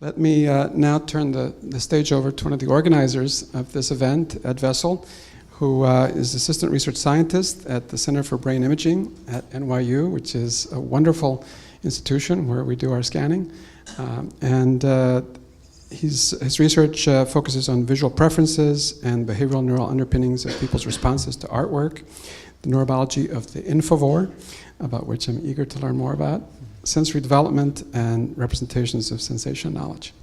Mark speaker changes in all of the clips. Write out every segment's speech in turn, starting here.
Speaker 1: Let me now turn the stage over to one of the organizers of this event, Ed Vessel, who is Assistant Research Scientist at the Center for Brain Imaging at NYU, which is a wonderful institution where we do our scanning. His research focuses on visual preferences and behavioral neural underpinnings of people's responses to artwork, the neurobiology of the infovore, about which I'm eager to learn more about, sensory development, and representations of sensation knowledge.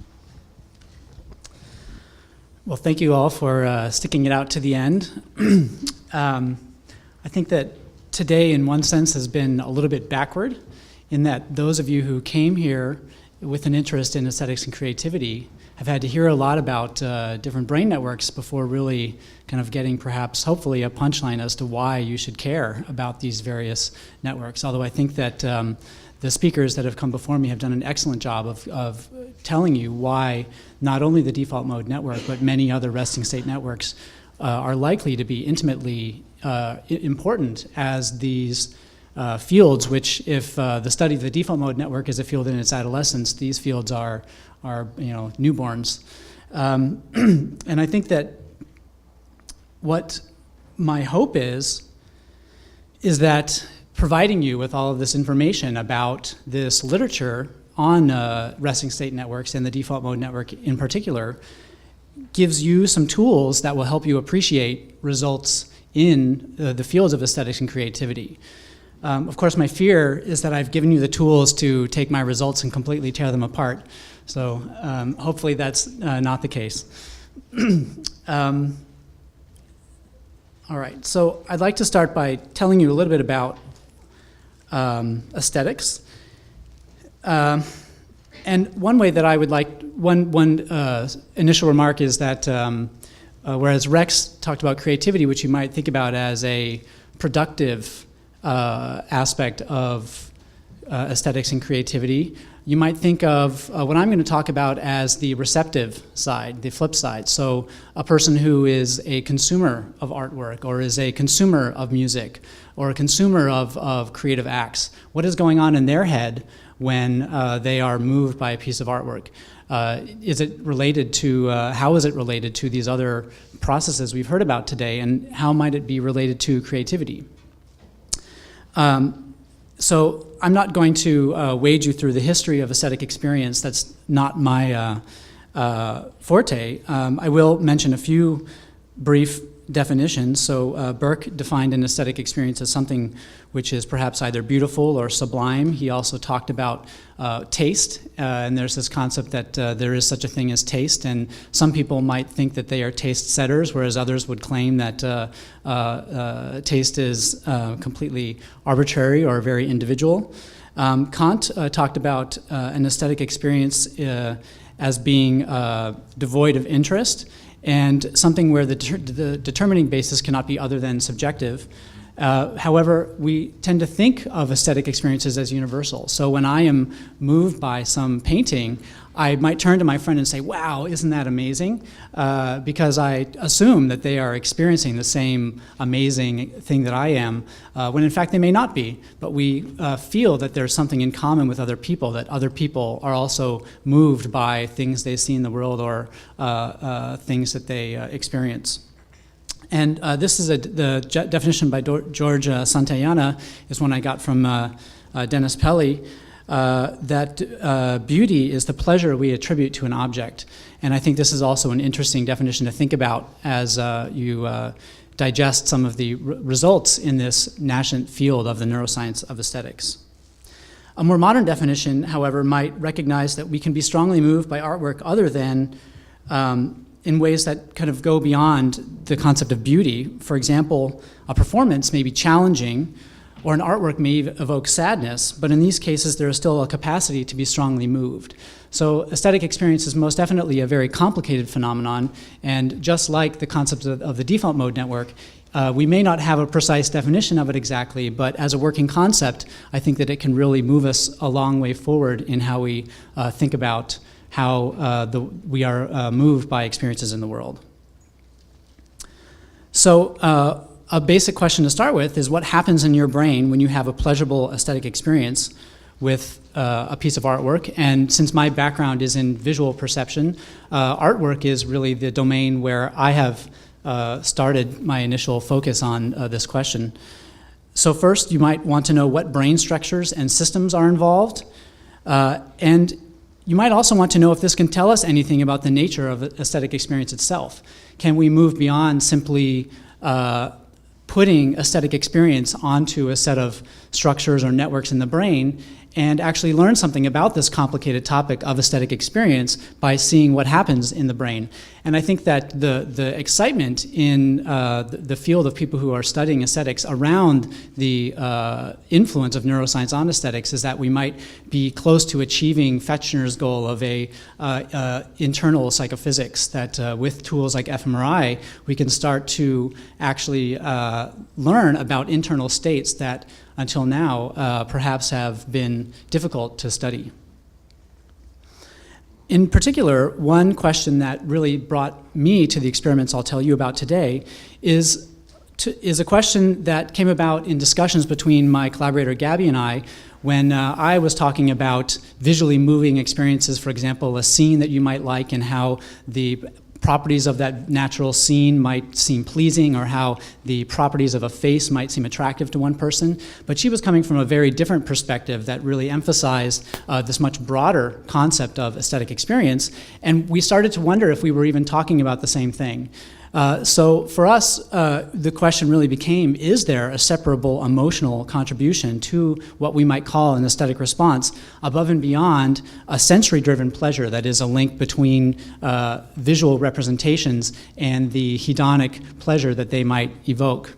Speaker 2: Well, thank you all for sticking it out to the end. I think that today, in one sense, has been a little bit backward, in that those of you who came here with an interest in aesthetics and creativity have had to hear a lot about different brain networks before really kind of getting, perhaps, hopefully, a punchline as to why you should care about these various networks. Although I think that the speakers that have come before me have done an excellent job of telling you why not only the default mode network, but many other resting state networks are likely to be intimately important as these fields, which, if the study of the default mode network is a field in its adolescence, these fields are newborns. And I think that what my hope is that providing you with all of this information about this literature on resting state networks and the default mode network in particular gives you some tools that will help you appreciate results in the fields of aesthetics and creativity. Of course, my fear is that I've given you the tools to take my results and completely tear them apart. So hopefully that's not the case. All right, so I'd like to start by telling you a little bit about aesthetics. And one way that I would like, one initial remark is that whereas Rex talked about creativity, which you might think about as a productive aspect of aesthetics and creativity, you might think of what I'm going to talk about as the receptive side, the flip side. So a person who is a consumer of artwork, or is a consumer of music, or a consumer of creative acts. What is going on in their head when they are moved by a piece of artwork? Is it related to, how is it related to these other processes we've heard about today, and how might it be related to creativity? So I'm not going to wade you through the history of aesthetic experience. That's not my forte. I will mention a few brief definitions. So Burke defined an aesthetic experience as something which is perhaps either beautiful or sublime. He also talked about taste, and there's this concept that there is such a thing as taste, and some people might think that they are taste setters, whereas others would claim that taste is completely arbitrary or very individual. Kant talked about an aesthetic experience as being devoid of interest, and something where the determining basis cannot be other than subjective. However, we tend to think of aesthetic experiences as universal. So when I am moved by some painting, I might turn to my friend and say, wow, isn't that amazing? Because I assume that they are experiencing the same amazing thing that I am, when in fact they may not be. But we feel that there's something in common with other people, that other people are also moved by things they see in the world, or things that they experience. And this is the definition by George Santayana, is one I got from Dennis Pelly, that beauty is the pleasure we attribute to an object. And I think this is also an interesting definition to think about as you digest some of the results in this nascent field of the neuroscience of aesthetics. A more modern definition, however, might recognize that we can be strongly moved by artwork other than in ways that kind of go beyond the concept of beauty. For example, a performance may be challenging, or an artwork may evoke sadness, but in these cases there is still a capacity to be strongly moved. So aesthetic experience is most definitely a very complicated phenomenon, and just like the concept of the default mode network, we may not have a precise definition of it exactly, but as a working concept, I think that it can really move us a long way forward in how we think about how we are moved by experiences in the world. So a basic question to start with is, what happens in your brain when you have a pleasurable aesthetic experience? with a piece of artwork. And since my background is in visual perception, artwork is really the domain where I have started my initial focus on this question. So first, you might want to know what brain structures and systems are involved. And you might also want to know if this can tell us anything about the nature of aesthetic experience itself. Can we move beyond simply putting aesthetic experience onto a set of structures or networks in the brain and actually learn something about this complicated topic of aesthetic experience by seeing what happens in the brain? And I think that the excitement in the field of people who are studying aesthetics around the influence of neuroscience on aesthetics is that we might be close to achieving Fechner's goal of a internal psychophysics, that with tools like fMRI, we can start to actually learn about internal states that until now perhaps have been difficult to study. In particular, one question that really brought me to the experiments I'll tell you about today is a question that came about in discussions between my collaborator Gabby and I when I was talking about visually moving experiences, for example, a scene that you might like and how the properties of that natural scene might seem pleasing, or how the properties of a face might seem attractive to one person. But she was coming from a very different perspective that really emphasized this much broader concept of aesthetic experience, and we started to wonder if we were even talking about the same thing. So for us, the question really became, is there a separable emotional contribution to what we might call an aesthetic response above and beyond a sensory-driven pleasure that is a link between visual representations and the hedonic pleasure that they might evoke?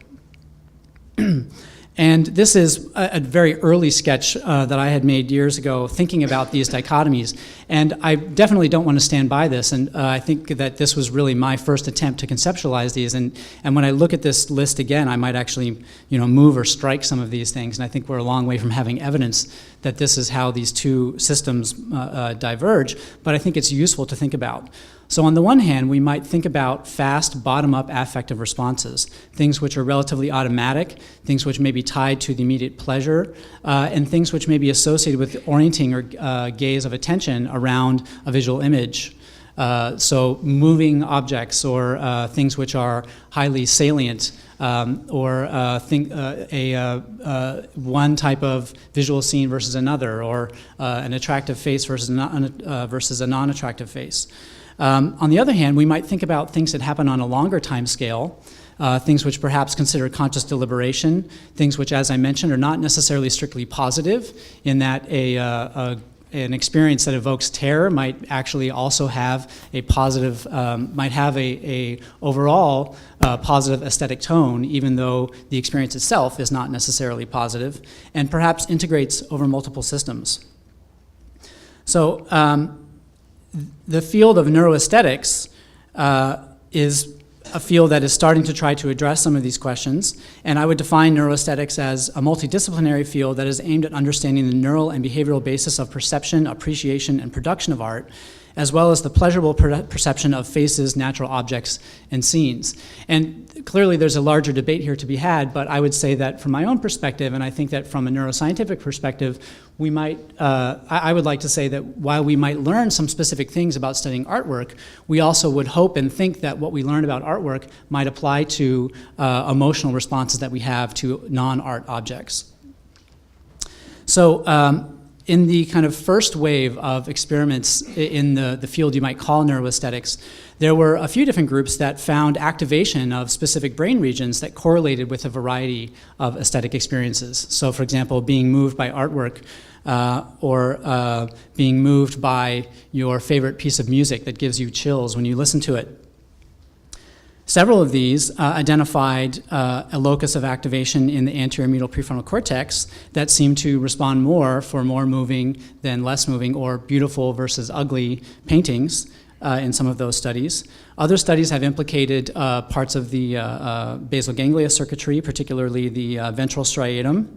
Speaker 2: And this is a very early sketch that I had made years ago thinking about these dichotomies. And I definitely don't want to stand by this. And I think that this was really my first attempt to conceptualize these. And when I look at this list again, I might actually move or strike some of these things. And I think we're a long way from having evidence that this is how these two systems diverge. But I think it's useful to think about. So on the one hand, we might think about fast, bottom-up affective responses, things which are relatively automatic, things which may be tied to the immediate pleasure, and things which may be associated with orienting or gaze of attention around a visual image. So moving objects or things which are highly salient, or one type of visual scene versus another, or an attractive face versus a non-attractive face. On the other hand, we might think about things that happen on a longer time scale, things which perhaps consider conscious deliberation, things which, as I mentioned, are not necessarily strictly positive, in that an experience that evokes terror might actually also have a positive, might have a overall positive aesthetic tone, even though the experience itself is not necessarily positive, and perhaps integrates over multiple systems. So the field of neuroaesthetics is a field that is starting to try to address some of these questions, and I would define neuroaesthetics as a multidisciplinary field that is aimed at understanding the neural and behavioral basis of perception, appreciation, and production of art, as well as the pleasurable perception of faces, natural objects, and scenes. And clearly there's a larger debate here to be had, but I would say that from my own perspective, and I think that from a neuroscientific perspective, we might, I would like to say that while we might learn some specific things about studying artwork, we also would hope and think that what we learn about artwork might apply to emotional responses that we have to non-art objects. So, in the kind of first wave of experiments in the field you might call neuroaesthetics, there were a few different groups that found activation of specific brain regions that correlated with a variety of aesthetic experiences. So, for example, being moved by artwork or being moved by your favorite piece of music that gives you chills when you listen to it. Several of these identified a locus of activation in the anterior medial prefrontal cortex that seemed to respond more for more moving than less moving, or beautiful versus ugly paintings in some of those studies. Other studies have implicated parts of the basal ganglia circuitry, particularly the ventral striatum.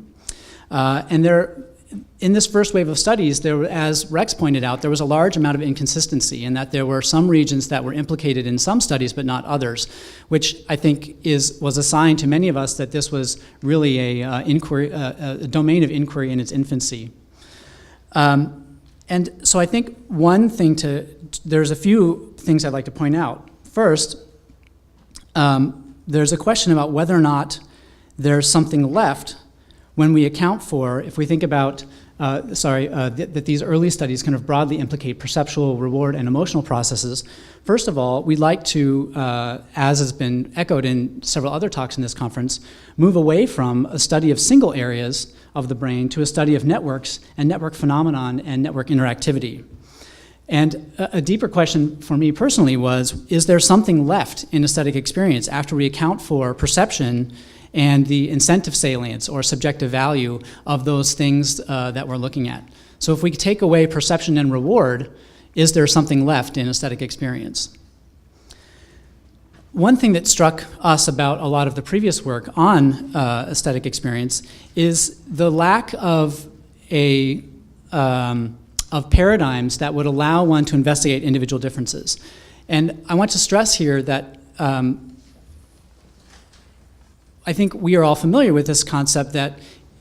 Speaker 2: In this first wave of studies, as Rex pointed out, there was a large amount of inconsistency in that there were some regions that were implicated in some studies but not others, which I think was a sign to many of us that this was really a domain of inquiry in its infancy. And so I think there's a few things I'd like to point out. First, there's a question about whether or not there's something left when we account for, if we think about, that these early studies kind of broadly implicate perceptual, reward, and emotional processes. First of all, we'd like to, as has been echoed in several other talks in this conference, move away from a study of single areas of the brain to a study of networks and network phenomenon and network interactivity. And a deeper question for me personally was, is there something left in aesthetic experience after we account for perception and the incentive salience or subjective value of those things that we're looking at? So if we take away perception and reward, is there something left in aesthetic experience? One thing that struck us about a lot of the previous work on aesthetic experience is the lack of paradigms that would allow one to investigate individual differences. And I want to stress here that I think we are all familiar with this concept that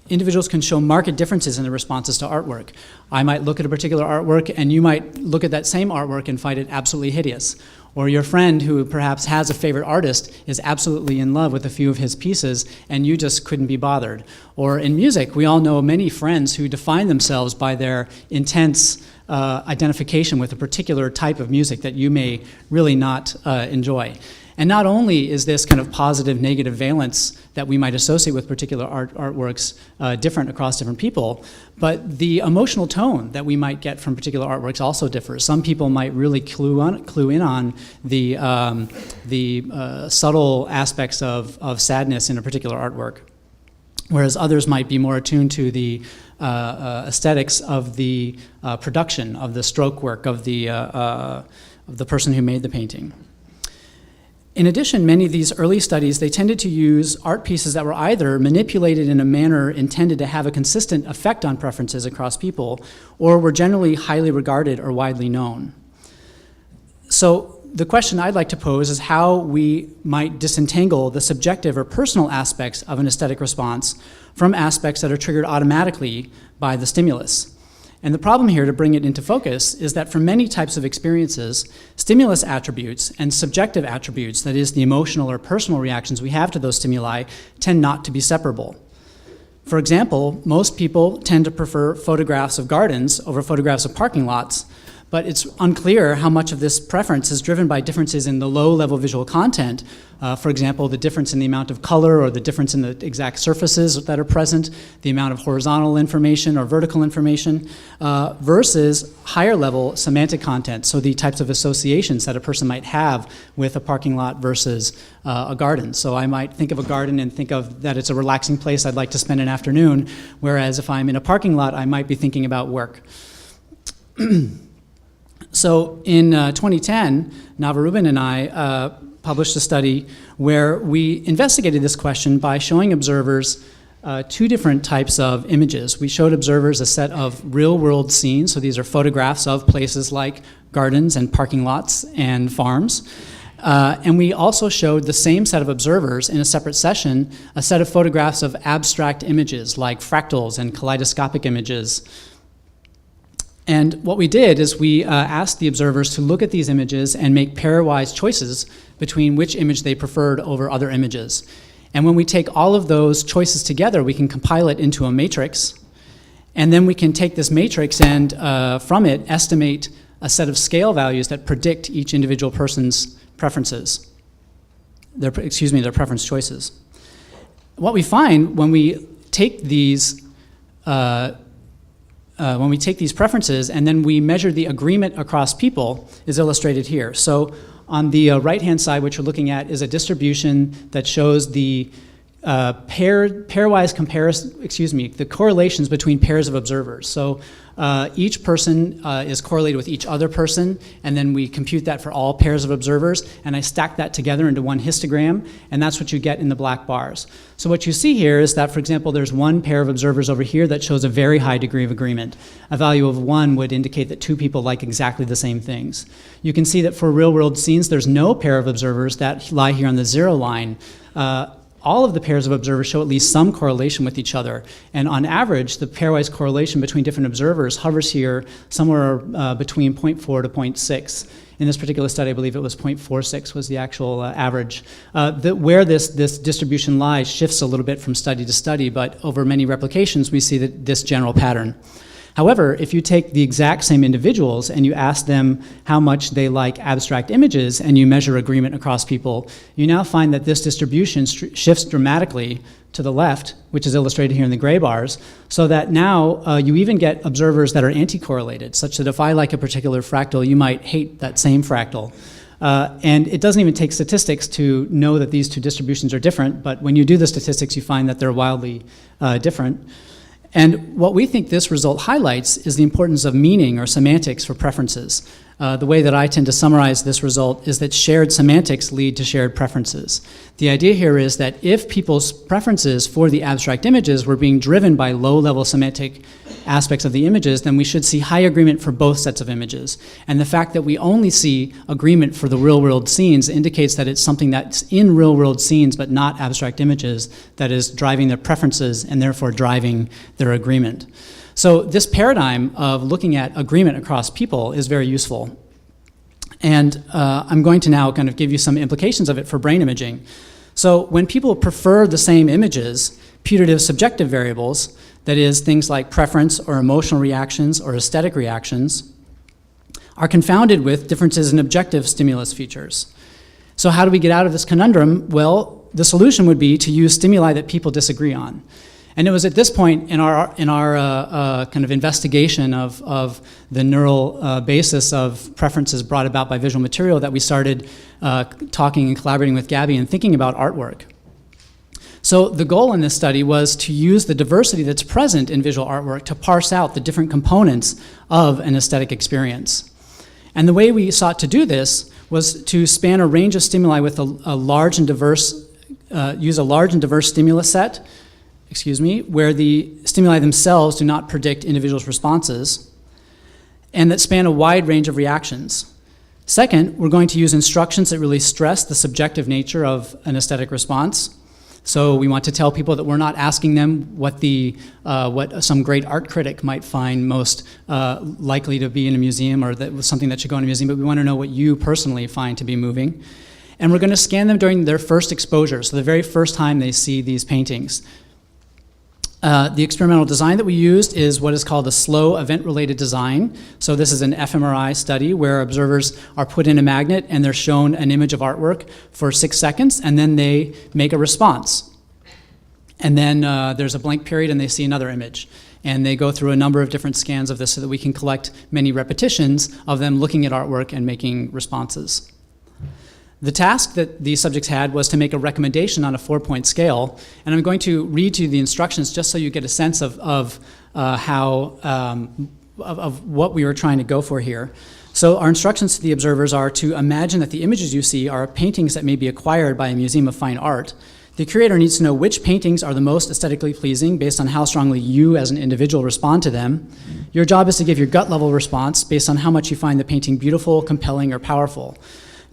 Speaker 2: individuals can show marked differences in their responses to artwork. I might look at a particular artwork and you might look at that same artwork and find it absolutely hideous. Or your friend who perhaps has a favorite artist is absolutely in love with a few of his pieces and you just couldn't be bothered. Or in music, we all know many friends who define themselves by their intense identification with a particular type of music that you may really not enjoy. And not only is this kind of positive, negative valence that we might associate with particular artworks different across different people, but the emotional tone that we might get from particular artworks also differs. Some people might really clue in on the subtle aspects of sadness in a particular artwork, whereas others might be more attuned to the aesthetics of the production, of the stroke work, of the person who made the painting. In addition, many of these early studies, they tended to use art pieces that were either manipulated in a manner intended to have a consistent effect on preferences across people, or were generally highly regarded or widely known. So the question I'd like to pose is how we might disentangle the subjective or personal aspects of an aesthetic response from aspects that are triggered automatically by the stimulus. And the problem here, to bring it into focus, is that for many types of experiences, stimulus attributes and subjective attributes, that is, the emotional or personal reactions we have to those stimuli, tend not to be separable. For example, most people tend to prefer photographs of gardens over photographs of parking lots, but it's unclear how much of this preference is driven by differences in the low-level visual content. For example, the difference in the amount of color or the difference in the exact surfaces that are present, the amount of horizontal information or vertical information, versus higher-level semantic content, so the types of associations that a person might have with a parking lot versus a garden. So I might think of a garden and think of that it's a relaxing place I'd like to spend an afternoon, whereas if I'm in a parking lot, I might be thinking about work. So in 2010, Navarubin and I published a study where we investigated this question by showing observers two different types of images. We showed observers a set of real-world scenes, so these are photographs of places like gardens and parking lots and farms. And we also showed the same set of observers in a separate session a set of photographs of abstract images like fractals and kaleidoscopic images. And what we did is we asked the observers to look at these images and make pairwise choices between which image they preferred over other images. And when we take all of those choices together, we can compile it into a matrix, and then we can take this matrix and from it estimate a set of scale values that predict each individual person's preferences, their preference choices. What we find when we take these preferences and then we measure the agreement across people is illustrated here. So on the right-hand side, what you're looking at is a distribution that shows the pairwise comparison, the correlations between pairs of observers. So each person is correlated with each other person, and then we compute that for all pairs of observers, and I stack that together into one histogram, and that's what you get in the black bars. So what you see here is that, for example, there's one pair of observers over here that shows a very high degree of agreement. A value of 1 would indicate that two people like exactly the same things. You can see that for real-world scenes, there's no pair of observers that lie here on the 0 line. all of the pairs of observers show at least some correlation with each other. And on average, the pairwise correlation between different observers hovers here somewhere between 0.4 to 0.6. In this particular study, I believe it was 0.46 was the actual average. Where this distribution lies shifts a little bit from study to study, but over many replications, we see this general pattern. However, if you take the exact same individuals and you ask them how much they like abstract images and you measure agreement across people, you now find that this distribution shifts dramatically to the left, which is illustrated here in the gray bars, so that now you even get observers that are anti-correlated, such that if I like a particular fractal, you might hate that same fractal. And it doesn't even take statistics to know that these two distributions are different, but when you do the statistics, you find that they're wildly different. And what we think this result highlights is the importance of meaning or semantics for preferences. The way that I tend to summarize this result is that shared semantics lead to shared preferences. The idea here is that if people's preferences for the abstract images were being driven by low-level semantic aspects of the images, then we should see high agreement for both sets of images. And the fact that we only see agreement for the real-world scenes indicates that it's something that's in real-world scenes but not abstract images that is driving their preferences and therefore driving their agreement. So this paradigm of looking at agreement across people is very useful. And I'm going to now kind of give you some implications of it for brain imaging. So when people prefer the same images, putative subjective variables, that is things like preference or emotional reactions or aesthetic reactions, are confounded with differences in objective stimulus features. So how do we get out of this conundrum? Well, the solution would be to use stimuli that people disagree on. And it was at this point in our kind of investigation of the neural basis of preferences brought about by visual material that we started talking and collaborating with Gabby and thinking about artwork. So the goal in this study was to use the diversity that's present in visual artwork to parse out the different components of an aesthetic experience. And the way we sought to do this was to span a range of stimuli with a large and diverse, use a large and diverse stimulus set, where the stimuli themselves do not predict individuals' responses, and that span a wide range of reactions. Second, we're going to use instructions that really stress the subjective nature of an aesthetic response. So we want to tell people that we're not asking them what some great art critic might find most likely to be in a museum or that was something that should go in a museum, but we want to know what you personally find to be moving. And we're going to scan them during their first exposure, so the very first time they see these paintings. The experimental design that we used is what is called a slow event-related design. So this is an fMRI study where observers are put in a magnet and they're shown an image of artwork for 6 seconds, and then they make a response. And then there's a blank period and they see another image. And they go through a number of different scans of this so that we can collect many repetitions of them looking at artwork and making responses. The task that these subjects had was to make a recommendation on a 4-point scale, and I'm going to read to you the instructions just so you get a sense of what we were trying to go for here. So our instructions to the observers are to imagine that the images you see are paintings that may be acquired by a museum of fine art. The curator needs to know which paintings are the most aesthetically pleasing based on how strongly you as an individual respond to them. Your job is to give your gut level response based on how much you find the painting beautiful, compelling, or powerful.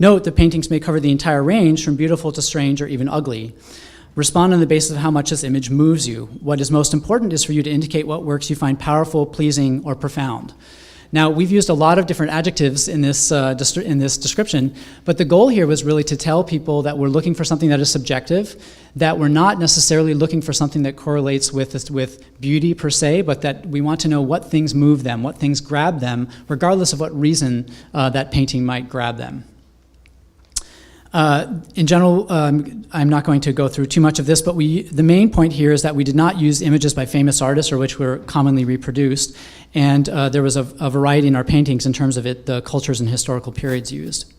Speaker 2: Note that paintings may cover the entire range from beautiful to strange or even ugly. Respond on the basis of how much this image moves you. What is most important is for you to indicate what works you find powerful, pleasing, or profound. Now, we've used a lot of different adjectives in this description, but the goal here was really to tell people that we're looking for something that is subjective, that we're not necessarily looking for something that correlates with beauty per se, but that we want to know what things move them, what things grab them, regardless of what reason that painting might grab them. In general, I'm not going to go through too much of this, but the main point here is that we did not use images by famous artists or which were commonly reproduced, and there was a variety in our paintings in terms of the cultures and historical periods used.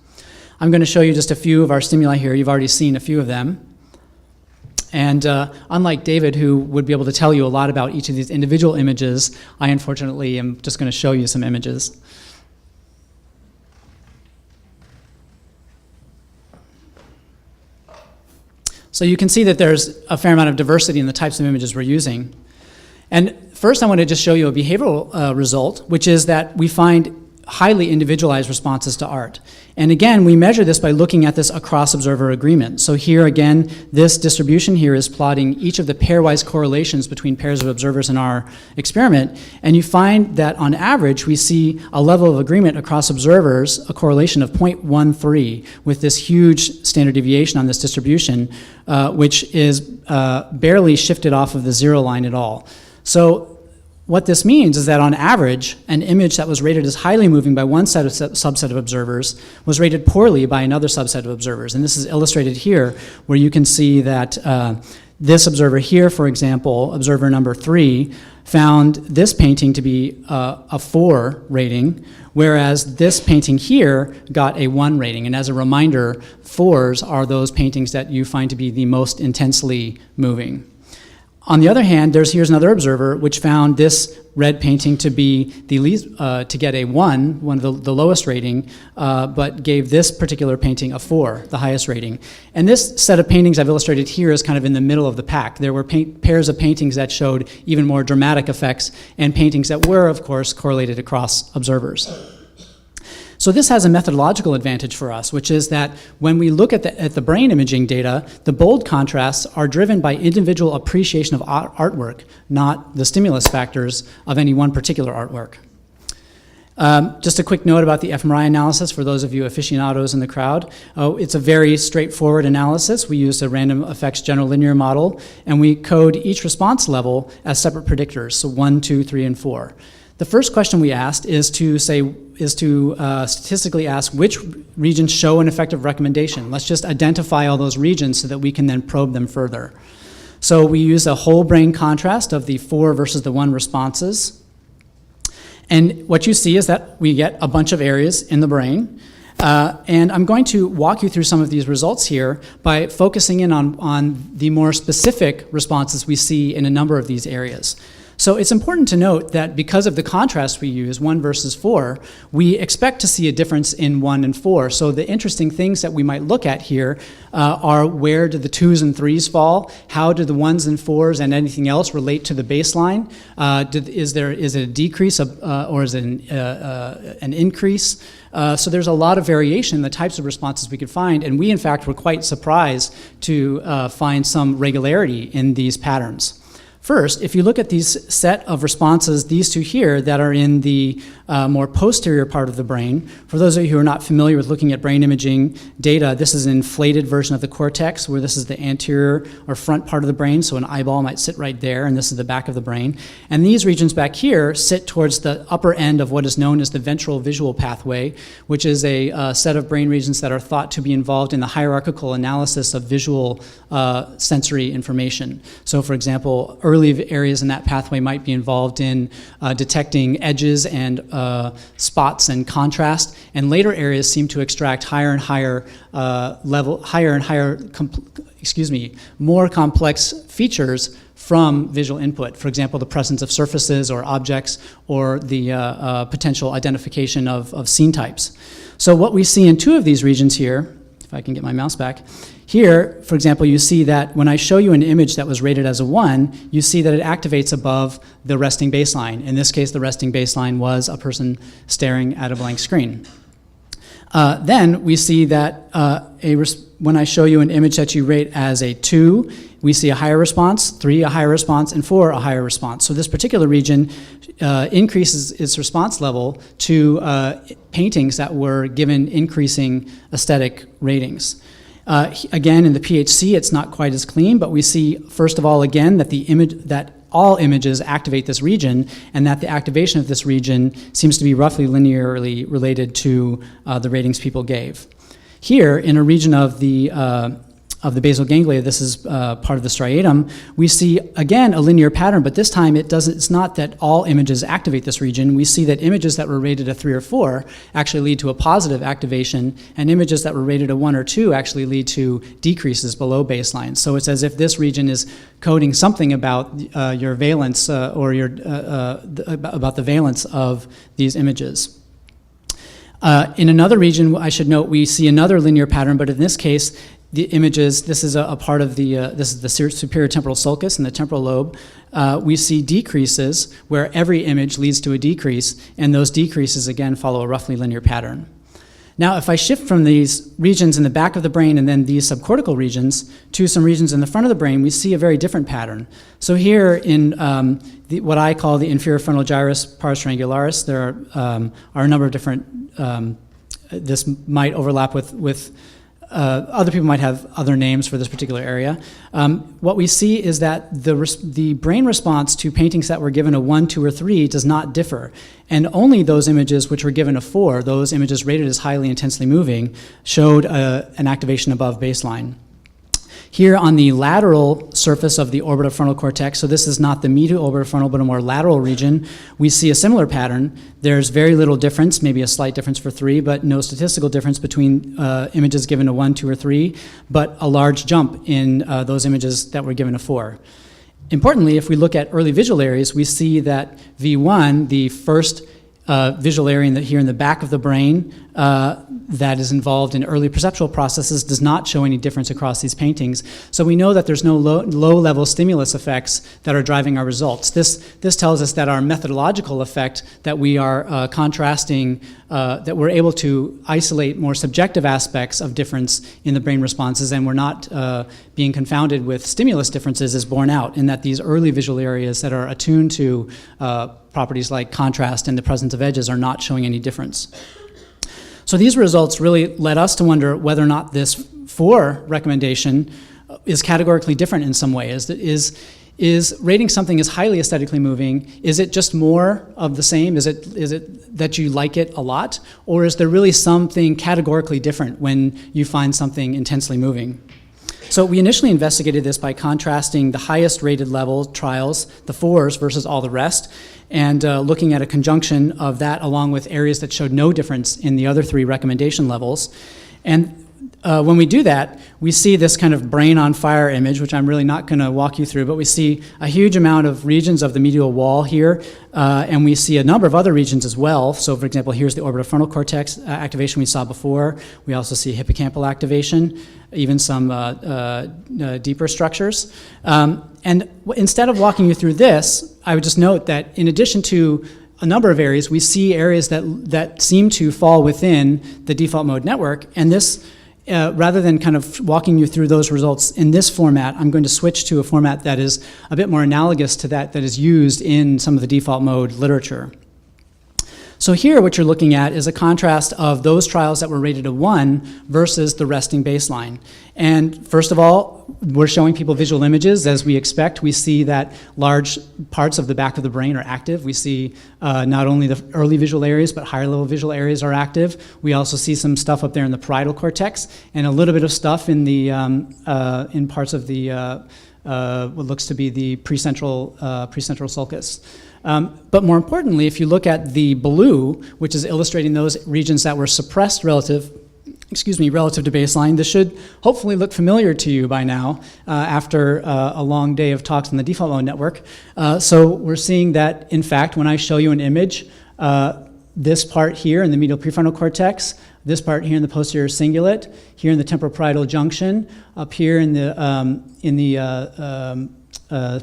Speaker 2: I'm going to show you just a few of our stimuli here. You've already seen a few of them. And unlike David, who would be able to tell you a lot about each of these individual images, I unfortunately am just going to show you some images. So you can see that there's a fair amount of diversity in the types of images we're using. And first I want to just show you a behavioral result, which is that we find highly individualized responses to art. And again, we measure this by looking at this across observer agreement. So here again, this distribution here is plotting each of the pairwise correlations between pairs of observers in our experiment. And you find that on average, we see a level of agreement across observers, a correlation of 0.13, with this huge standard deviation on this distribution, which is barely shifted off of the zero line at all. So what this means is that on average, an image that was rated as highly moving by one subset of observers was rated poorly by another subset of observers. And this is illustrated here, where you can see that this observer here, for example, observer number 3, found this painting to be a 4 rating, whereas this painting here got a 1 rating. And as a reminder, 4s are those paintings that you find to be the most intensely moving. On the other hand, here's another observer which found this red painting to be the least, to get a 1 of the lowest rating, but gave this particular painting a 4, the highest rating. And this set of paintings I've illustrated here is kind of in the middle of the pack. There were pairs of paintings that showed even more dramatic effects, and paintings that were, of course, correlated across observers. So this has a methodological advantage for us, which is that when we look at the brain imaging data, the bold contrasts are driven by individual appreciation of artwork, not the stimulus factors of any one particular artwork. Just a quick note about the fMRI analysis for those of you aficionados in the crowd. It's a very straightforward analysis. We used a random effects general linear model, and we code each response level as separate predictors, so 1, 2, 3, and 4. The first question we asked is to statistically ask which regions show an effective recommendation. Let's just identify all those regions so that we can then probe them further. So we use a whole brain contrast of the 4 versus the 1 responses. And what you see is that we get a bunch of areas in the brain. And I'm going to walk you through some of these results here by focusing in on the more specific responses we see in a number of these areas. So it's important to note that because of the contrast we use, 1 versus 4, we expect to see a difference in 1 and 4. So the interesting things that we might look at here are where do the 2s and 3s fall? How do the 1s and 4s and anything else relate to the baseline? Is it a decrease or is it an increase? So there's a lot of variation in the types of responses we could find, and we in fact were quite surprised to find some regularity in these patterns. First, if you look at these set of responses, these two here that are in the more posterior part of the brain, for those of you who are not familiar with looking at brain imaging data, this is an inflated version of the cortex, where this is the anterior or front part of the brain, so an eyeball might sit right there, and this is the back of the brain. And these regions back here sit towards the upper end of what is known as the ventral visual pathway, which is a set of brain regions that are thought to be involved in the hierarchical analysis of visual sensory information. So for example, early areas in that pathway might be involved in detecting edges and spots and contrast, and later areas seem to extract higher and higher more complex features from visual input. For example, the presence of surfaces or objects, or the potential identification of scene types. So what we see in 2 of these regions here, if I can get my mouse back, here, for example, you see that when I show you an image that was rated as a 1, you see that it activates above the resting baseline. In this case, the resting baseline was a person staring at a blank screen. Then we see that when I show you an image that you rate as a 2, we see a higher response, 3 a higher response, and 4 a higher response. So this particular region increases its response level to paintings that were given increasing aesthetic ratings. Again, in the PHC, it's not quite as clean, but we see, first of all, again, that all images activate this region, and that the activation of this region seems to be roughly linearly related to the ratings people gave. Here, in a region of the basal ganglia, this is part of the striatum, we see, again, a linear pattern, but this time it's not that all images activate this region. We see that images that were rated a 3 or 4 actually lead to a positive activation, and images that were rated a 1 or 2 actually lead to decreases below baseline. So it's as if this region is coding something about your valence or about the valence of these images. In another region, I should note, we see another linear pattern, but in this case, the images, this is a part of this is the superior temporal sulcus in the temporal lobe. We see decreases where every image leads to a decrease, and those decreases again follow a roughly linear pattern. Now, if I shift from these regions in the back of the brain and then these subcortical regions to some regions in the front of the brain, we see a very different pattern. So here in what I call the inferior frontal gyrus pars triangularis, there are a number of different, this might overlap with other people might have other names for this particular area. What we see is that the brain response to paintings that were given a 1, 2, or 3 does not differ. And only those images which were given a 4, those images rated as highly intensely moving, showed an activation above baseline. Here on the lateral surface of the orbitofrontal cortex, so this is not the medial orbitofrontal but a more lateral region, we see a similar pattern. There's very little difference, maybe a slight difference for 3, but no statistical difference between images given a 1, 2, or 3, but a large jump in those images that were given a 4. Importantly, if we look at early visual areas, we see that V1, the first visual area here in the back of the brain that is involved in early perceptual processes, does not show any difference across these paintings. So we know that there's no low-level stimulus effects that are driving our results. This tells us that our methodological effect, that we are contrasting, that we're able to isolate more subjective aspects of difference in the brain responses, and we're not being confounded with stimulus differences, is borne out in that these early visual areas that are attuned to properties like contrast and the presence of edges are not showing any difference. So these results really led us to wonder whether or not this 4 recommendation is categorically different in some way. Is rating something as highly aesthetically moving, is it just more of the same? Is it that you like it a lot? Or is there really something categorically different when you find something intensely moving? So we initially investigated this by contrasting the highest rated level trials, the 4s, versus all the rest, and looking at a conjunction of that along with areas that showed no difference in the other 3 recommendation levels. And when we do that, we see this kind of brain on fire image, which I'm really not going to walk you through, but we see a huge amount of regions of the medial wall here, and we see a number of other regions as well. So for example, here's the orbitofrontal cortex activation we saw before. We also see hippocampal activation, even some deeper structures. And instead of walking you through this, I would just note that in addition to a number of areas, we see areas that seem to fall within the default mode network, and this rather than kind of walking you through those results in this format, I'm going to switch to a format that is a bit more analogous to that is used in some of the default mode literature. So here what you're looking at is a contrast of those trials that were rated a 1 versus the resting baseline. And first of all, we're showing people visual images as we expect. We see that large parts of the back of the brain are active. We see not only the early visual areas, but higher level visual areas are active. We also see some stuff up there in the parietal cortex and a little bit of stuff in the in parts of the what looks to be the precentral sulcus. But more importantly, if you look at the blue, which is illustrating those regions that were suppressed relative to baseline, this should hopefully look familiar to you by now after a long day of talks on the default mode network. So we're seeing that, in fact, when I show you an image, this part here in the medial prefrontal cortex, this part here in the posterior cingulate, here in the temporoparietal junction, up here in the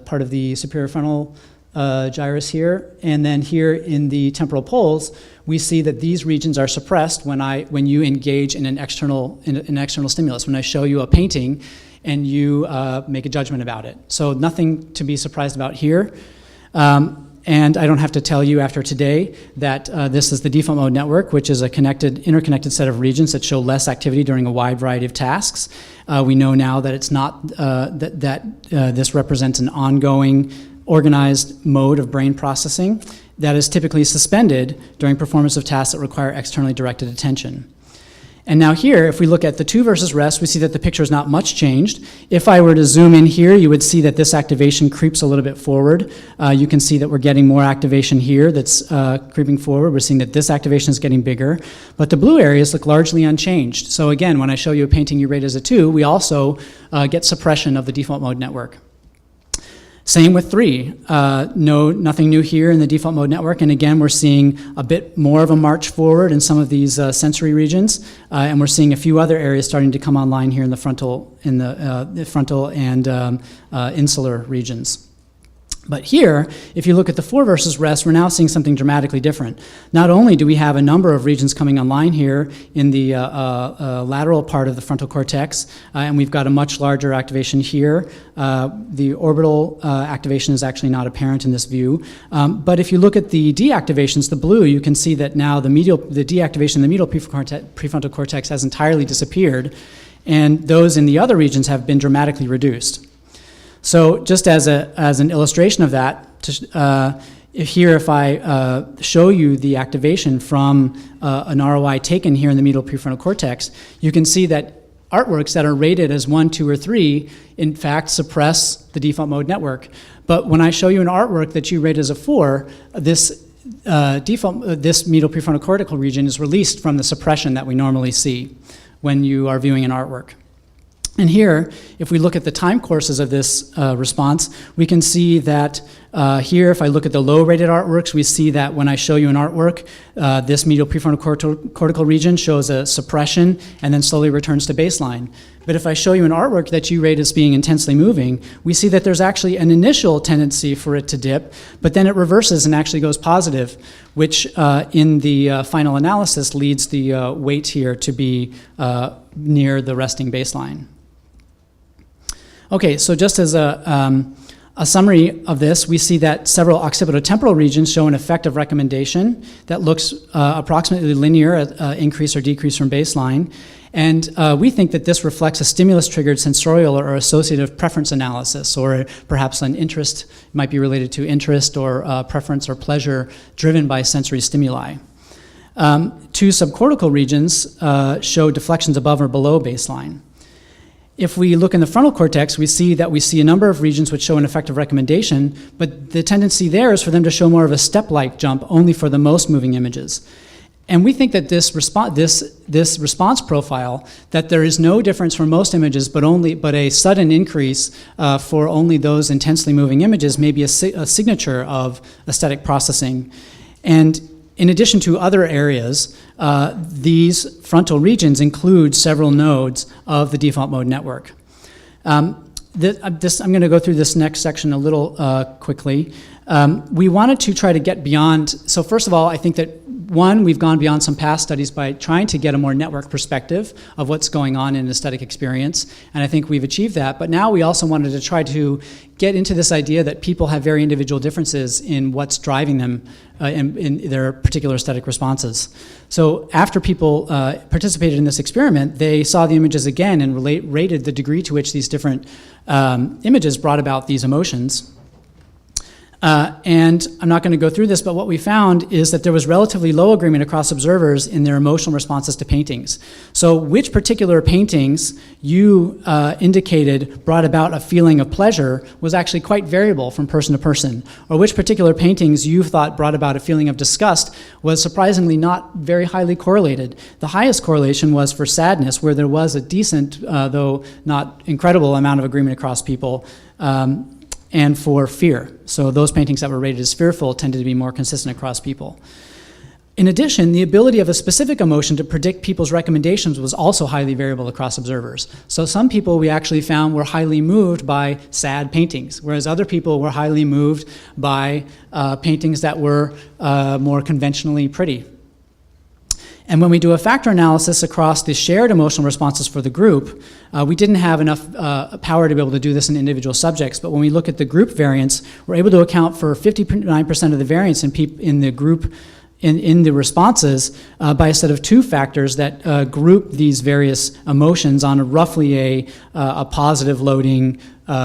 Speaker 2: part of the superior frontal gyrus here, and then here in the temporal poles, we see that these regions are suppressed when you engage in an external stimulus. When I show you a painting and you make a judgment about it. So nothing to be surprised about here. And I don't have to tell you after today that this is the default mode network, which is a interconnected set of regions that show less activity during a wide variety of tasks. We know now that it's not this represents an ongoing organized mode of brain processing that is typically suspended during performance of tasks that require externally directed attention. And now here, if we look at the 2 versus rest, we see that the picture is not much changed. If I were to zoom in here, you would see that this activation creeps a little bit forward. You can see that we're getting more activation here that's creeping forward. We're seeing that this activation is getting bigger. But the blue areas look largely unchanged. So again, when I show you a painting you rate as a 2, we also get suppression of the default mode network. Same with 3. Nothing new here in the default mode network. And again, we're seeing a bit more of a march forward in some of these sensory regions, and we're seeing a few other areas starting to come online here in the frontal, and insular regions. But here, if you look at the 4 versus rest, we're now seeing something dramatically different. Not only do we have a number of regions coming online here in the lateral part of the frontal cortex, and we've got a much larger activation here. The orbital activation is actually not apparent in this view. But if you look at the deactivations, the blue, you can see that now the deactivation in the medial prefrontal cortex has entirely disappeared, and those in the other regions have been dramatically reduced. So just as an illustration of that, if I show you the activation from an ROI taken here in the medial prefrontal cortex, you can see that artworks that are rated as 1, 2, or 3, in fact, suppress the default mode network. But when I show you an artwork that you rate as a 4, this medial prefrontal cortical region is released from the suppression that we normally see when you are viewing an artwork. And here, if we look at the time courses of this response, we can see that here, if I look at the low-rated artworks, we see that when I show you an artwork, this medial prefrontal cortical region shows a suppression and then slowly returns to baseline. But if I show you an artwork that you rate as being intensely moving, we see that there's actually an initial tendency for it to dip, but then it reverses and actually goes positive, which in the final analysis leads the weight here to be near the resting baseline. Okay, so just as a summary of this, we see that several occipitotemporal regions show an effect of recommendation that looks approximately linear at increase or decrease from baseline. And we think that this reflects a stimulus-triggered sensorial or associative preference analysis, or perhaps an interest, might be related to interest or preference or pleasure driven by sensory stimuli. 2 subcortical regions show deflections above or below baseline. If we look in the frontal cortex, we see a number of regions which show an effect of recommendation, but the tendency there is for them to show more of a step-like jump only for the most moving images. And we think that this response profile, that there is no difference for most images, but a sudden increase for only those intensely moving images, may be a signature of aesthetic processing. And in addition to other areas, these frontal regions include several nodes of the default mode network. I'm going to go through this next section a little quickly. We wanted to try to get beyond, so first of all, I think that we've gone beyond some past studies by trying to get a more network perspective of what's going on in aesthetic experience, and I think we've achieved that. But now we also wanted to try to get into this idea that people have very individual differences in what's driving them in their particular aesthetic responses. So after people participated in this experiment, they saw the images again and rated the degree to which these different images brought about these emotions. And I'm not going to go through this, but what we found is that there was relatively low agreement across observers in their emotional responses to paintings. So which particular paintings you indicated brought about a feeling of pleasure was actually quite variable from person to person, or which particular paintings you thought brought about a feeling of disgust was surprisingly not very highly correlated. The highest correlation was for sadness, where there was a decent, though not incredible, amount of agreement across people. And for fear. So those paintings that were rated as fearful tended to be more consistent across people. In addition, the ability of a specific emotion to predict people's recommendations was also highly variable across observers. So some people we actually found were highly moved by sad paintings, whereas other people were highly moved by paintings that were more conventionally pretty. And when we do a factor analysis across the shared emotional responses for the group, we didn't have enough power to be able to do this in individual subjects, but when we look at the group variance, we're able to account for 59% of the variance in the group in the responses by a set of 2 factors that group these various emotions on roughly a positive loading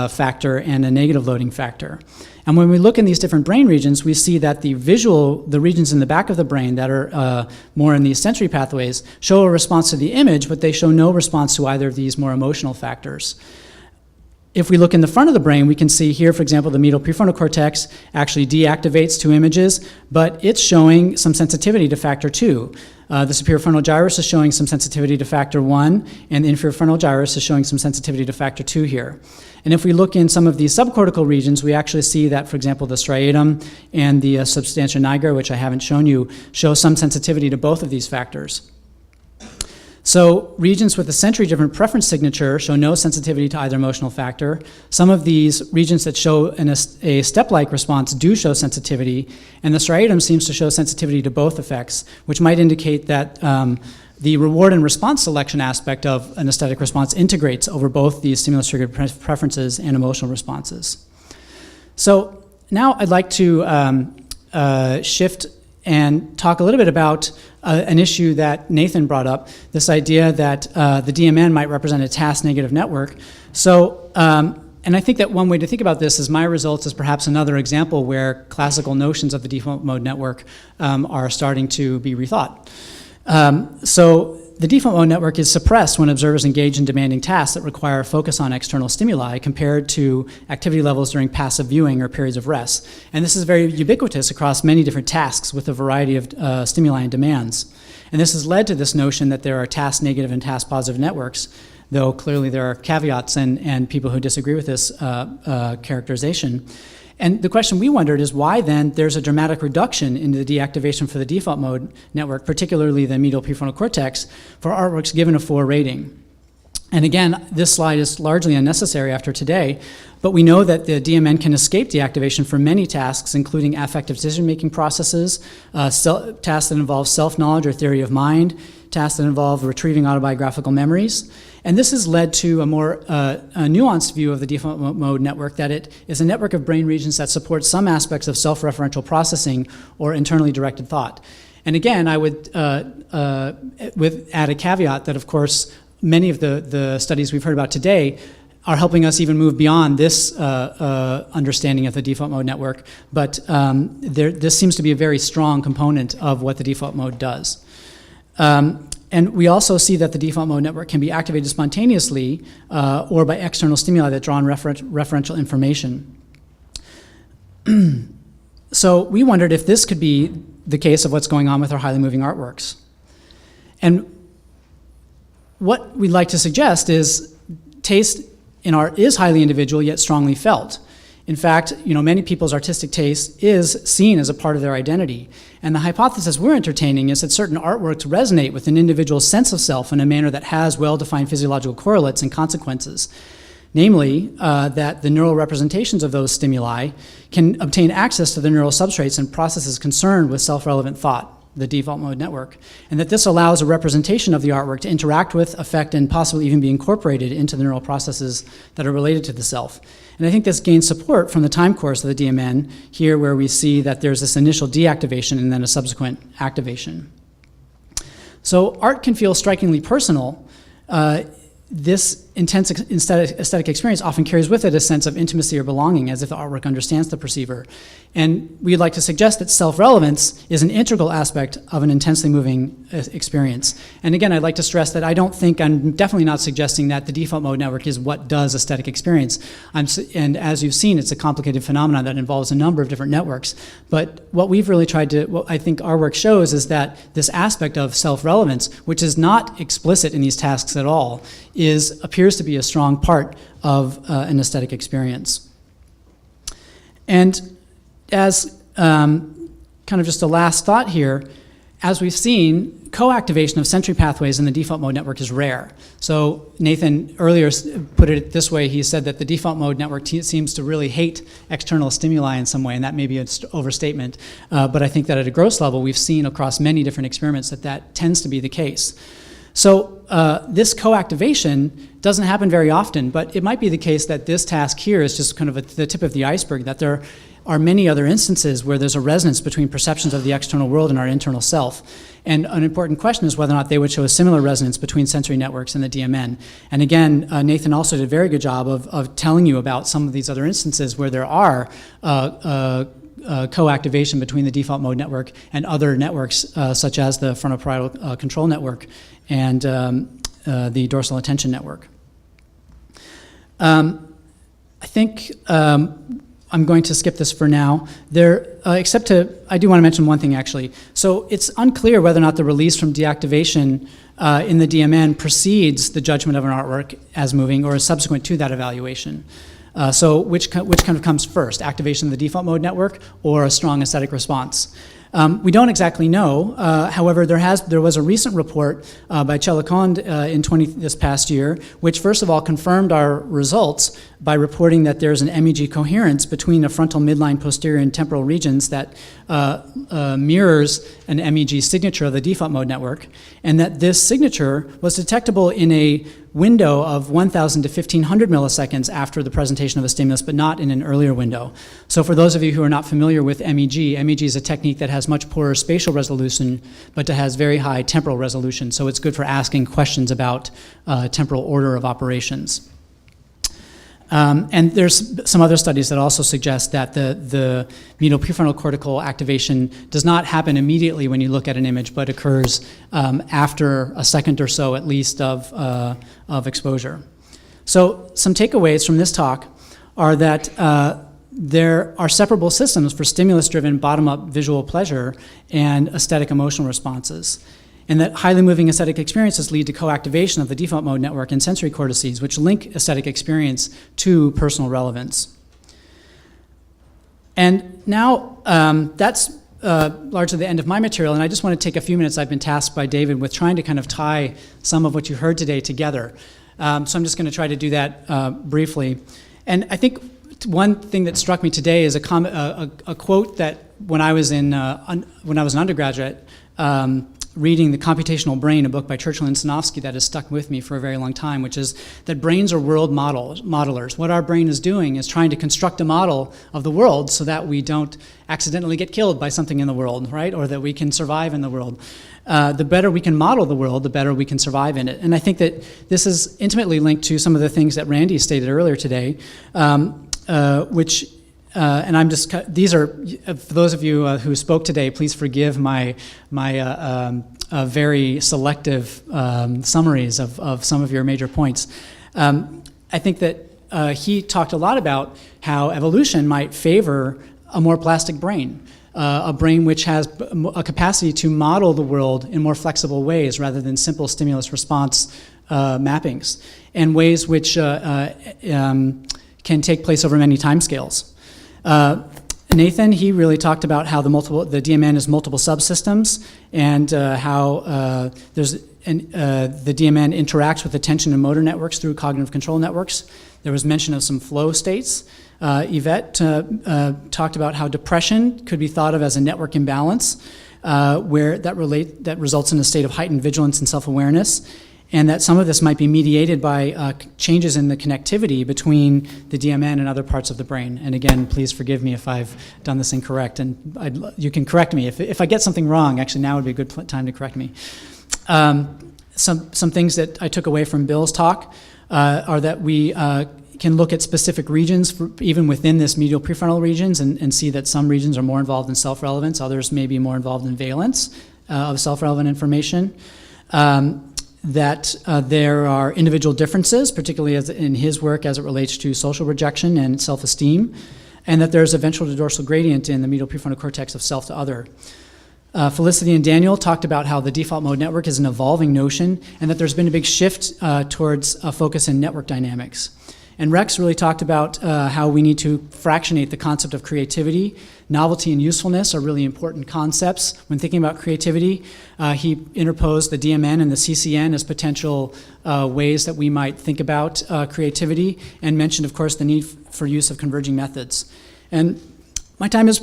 Speaker 2: factor and a negative loading factor. And when we look in these different brain regions, we see that the regions in the back of the brain that are more in these sensory pathways show a response to the image, but they show no response to either of these more emotional factors. If we look in the front of the brain, we can see here, for example, the medial prefrontal cortex actually deactivates 2 images, but it's showing some sensitivity to factor 2. The superior frontal gyrus is showing some sensitivity to factor 1, and the inferior frontal gyrus is showing some sensitivity to factor 2 here. And if we look in some of these subcortical regions, we actually see that, for example, the striatum and the substantia nigra, which I haven't shown you, show some sensitivity to both of these factors. So regions with a century-different preference signature show no sensitivity to either emotional factor. Some of these regions that show a step-like response do show sensitivity, and the striatum seems to show sensitivity to both effects, which might indicate that the reward and response selection aspect of an aesthetic response integrates over both these stimulus-triggered preferences and emotional responses. So now I'd like to shift and talk a little bit about an issue that Nathan brought up, this idea that the DMN might represent a task-negative network. So, and I think that one way to think about this is my results is perhaps another example where classical notions of the default mode network are starting to be rethought. So the default mode network is suppressed when observers engage in demanding tasks that require focus on external stimuli compared to activity levels during passive viewing or periods of rest. And this is very ubiquitous across many different tasks with a variety of stimuli and demands. And this has led to this notion that there are task-negative and task-positive networks, though clearly there are caveats and people who disagree with this characterization. And the question we wondered is why then there's a dramatic reduction in the deactivation for the default mode network, particularly the medial prefrontal cortex, for artworks given a 4 rating. And again, this slide is largely unnecessary after today, but we know that the DMN can escape deactivation for many tasks, including affective decision-making processes, tasks that involve self-knowledge or theory of mind, tasks that involve retrieving autobiographical memories. And this has led to a more nuanced view of the default mode network, that it is a network of brain regions that support some aspects of self-referential processing or internally directed thought. And again, I would add a caveat that, of course, many of the studies we've heard about today are helping us even move beyond this understanding of the default mode network, but this seems to be a very strong component of what the default mode does. And we also see that the default mode network can be activated spontaneously or by external stimuli that draw on referential information. So we wondered if this could be the case of what's going on with our highly moving artworks. And what we'd like to suggest is taste in art is highly individual yet strongly felt. In fact, many people's artistic taste is seen as a part of their identity. And the hypothesis we're entertaining is that certain artworks resonate with an individual's sense of self in a manner that has well-defined physiological correlates and consequences. Namely, that the neural representations of those stimuli can obtain access to the neural substrates and processes concerned with self-relevant thought, the default mode network, and that this allows a representation of the artwork to interact with, affect, and possibly even be incorporated into the neural processes that are related to the self. And I think this gains support from the time course of the DMN here, where we see that there's this initial deactivation and then a subsequent activation. So art can feel strikingly personal. This intense aesthetic experience often carries with it a sense of intimacy or belonging, as if the artwork understands the perceiver. And we'd like to suggest that self-relevance is an integral aspect of an intensely moving experience. And again, I'd like to stress that I'm definitely not suggesting that the default mode network is what does aesthetic experience. And as you've seen, it's a complicated phenomenon that involves a number of different networks. But what we've really what I think our work shows is that this aspect of self-relevance, which is not explicit in these tasks at all, appears to be a strong part of an aesthetic experience. And as kind of just a last thought here, as we've seen, co-activation of sensory pathways in the default mode network is rare. So Nathan earlier put it this way. He said that the default mode network seems to really hate external stimuli in some way, and that may be an overstatement. But I think that at a gross level, we've seen across many different experiments that tends to be the case. So this co-activation doesn't happen very often, but it might be the case that this task here is just kind of the tip of the iceberg, that there are many other instances where there's a resonance between perceptions of the external world and our internal self. And an important question is whether or not they would show a similar resonance between sensory networks and the DMN. And again, Nathan also did a very good job of telling you about some of these other instances where there are co-activation between the default mode network and other networks, such as the frontoparietal control network and the dorsal attention network. think I'm going to skip this for now. I do want to mention one thing actually. So it's unclear whether or not the release from deactivation in the DMN precedes the judgment of an artwork as moving or is subsequent to that evaluation. So which kind of comes first, activation of the default mode network or a strong aesthetic response? We don't exactly know. However, there was a recent report by Sheline this past year, which first of all confirmed our results by reporting that there's an MEG coherence between the frontal midline, posterior, and temporal regions that mirrors an MEG signature of the default mode network, and that this signature was detectable in a window of 1,000 to 1,500 milliseconds after the presentation of a stimulus, but not in an earlier window. So for those of you who are not familiar with MEG is a technique that has much poorer spatial resolution, but it has very high temporal resolution. So it's good for asking questions about temporal order of operations. And there's some other studies that also suggest that the medial prefrontal cortical activation does not happen immediately when you look at an image, but occurs after a second or so at least of exposure. So some takeaways from this talk are that there are separable systems for stimulus-driven bottom-up visual pleasure and aesthetic emotional responses, and that highly moving aesthetic experiences lead to co-activation of the default mode network and sensory cortices, which link aesthetic experience to personal relevance. And now that's largely the end of my material, and I just want to take a few minutes. I've been tasked by David with trying to kind of tie some of what you heard today together. So I'm just going to try to do that briefly. And I think one thing that struck me today is a quote that when I was an undergraduate, reading The Computational Brain, a book by Churchill and Sinofsky that has stuck with me for a very long time, which is that brains are world modelers. What our brain is doing is trying to construct a model of the world so that we don't accidentally get killed by something in the world, right? Or that we can survive in the world. The better we can model the world, the better we can survive in it. And I think that this is intimately linked to some of the things that Randy stated earlier today, which and I'm just, these are, for those of you who spoke today, please forgive my very selective summaries of some of your major points. I think that he talked a lot about how evolution might favor a more plastic brain, a brain which has a capacity to model the world in more flexible ways rather than simple stimulus response mappings, and ways which can take place over many timescales. Nathan, he really talked about how the DMN is multiple subsystems, and how the DMN interacts with attention and motor networks through cognitive control networks. There was mention of some flow states. Yvette talked about how depression could be thought of as a network imbalance, where that results in a state of heightened vigilance and self-awareness, and that some of this might be mediated by changes in the connectivity between the DMN and other parts of the brain. And again, please forgive me if I've done this incorrect, and you can correct me. If I get something wrong, actually now would be a good time to correct me. Some things that I took away from Bill's talk are that we can look at specific regions, even within this medial prefrontal regions, and see that some regions are more involved in self-relevance, others may be more involved in valence of self-relevant information. That there are individual differences, particularly in his work as it relates to social rejection and self-esteem, and that there's a ventral to dorsal gradient in the medial prefrontal cortex of self to other. Felicity and Daniel talked about how the default mode network is an evolving notion, and that there's been a big shift towards a focus in network dynamics. And Rex really talked about how we need to fractionate the concept of creativity. Novelty and usefulness are really important concepts when thinking about creativity. He interposed the DMN and the CCN as potential ways that we might think about creativity, and mentioned, of course, the need for use of converging methods. And my time is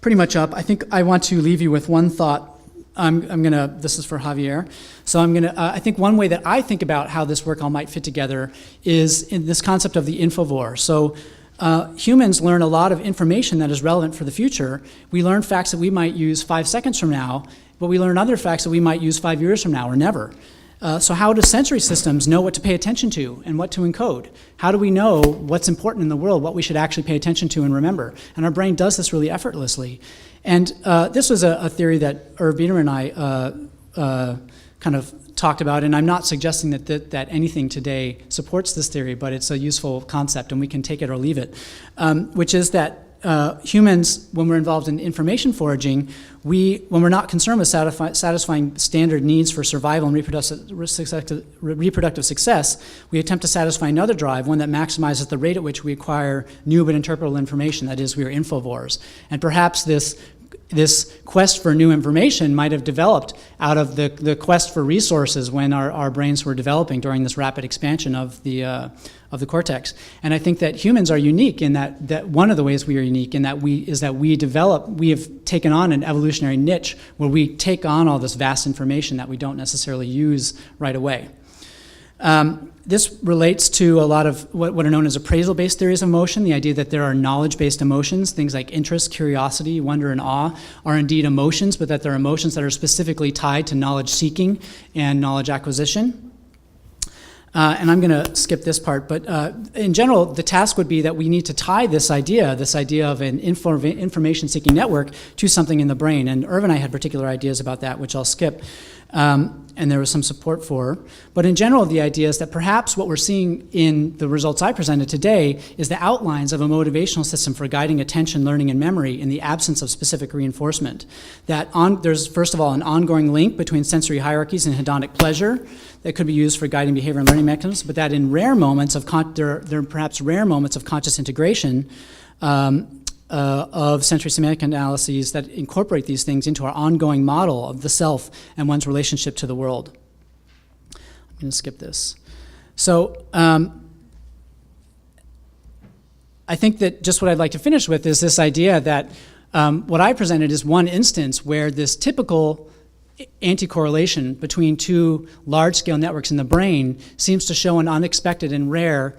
Speaker 2: pretty much up. I think I want to leave you with one thought. This is for Javier. So I think one way that I think about how this work all might fit together is in this concept of the infovore. So humans learn a lot of information that is relevant for the future. We learn facts that we might use 5 seconds from now, but we learn other facts that we might use 5 years from now or never. So how do sensory systems know what to pay attention to and what to encode? How do we know what's important in the world, what we should actually pay attention to and remember? And our brain does this really effortlessly. And this was a theory that Irv Biener and I kind of talked about, and I'm not suggesting that anything today supports this theory, but it's a useful concept, and we can take it or leave it, which is that humans, when we're involved in information foraging, when we're not concerned with satisfying standard needs for survival and reproductive success, we attempt to satisfy another drive, one that maximizes the rate at which we acquire new but interpretable information. That is, we are infovores. And perhaps this quest for new information might have developed out of the quest for resources when our brains were developing during this rapid expansion of the cortex. And I think that humans are unique in that one of the ways we are unique in that we have taken on an evolutionary niche where we take on all this vast information that we don't necessarily use right away. This relates to a lot of what are known as appraisal-based theories of emotion, the idea that there are knowledge-based emotions, things like interest, curiosity, wonder, and awe are indeed emotions, but that they're emotions that are specifically tied to knowledge-seeking and knowledge acquisition. And I'm going to skip this part, but in general, the task would be that we need to tie this idea of an information-seeking network to something in the brain. And Irv and I had particular ideas about that, which I'll skip. And there was some support for. But in general, the idea is that perhaps what we're seeing in the results I presented today is the outlines of a motivational system for guiding attention, learning, and memory in the absence of specific reinforcement. There's, first of all, an ongoing link between sensory hierarchies and hedonic pleasure that could be used for guiding behavior and learning mechanisms, but that in rare moments there are perhaps rare moments of conscious integration of sensory semantic analyses that incorporate these things into our ongoing model of the self and one's relationship to the world. I'm going to skip this. So I think that just what I'd like to finish with is this idea that what I presented is one instance where this typical anti-correlation between two large-scale networks in the brain seems to show an unexpected and rare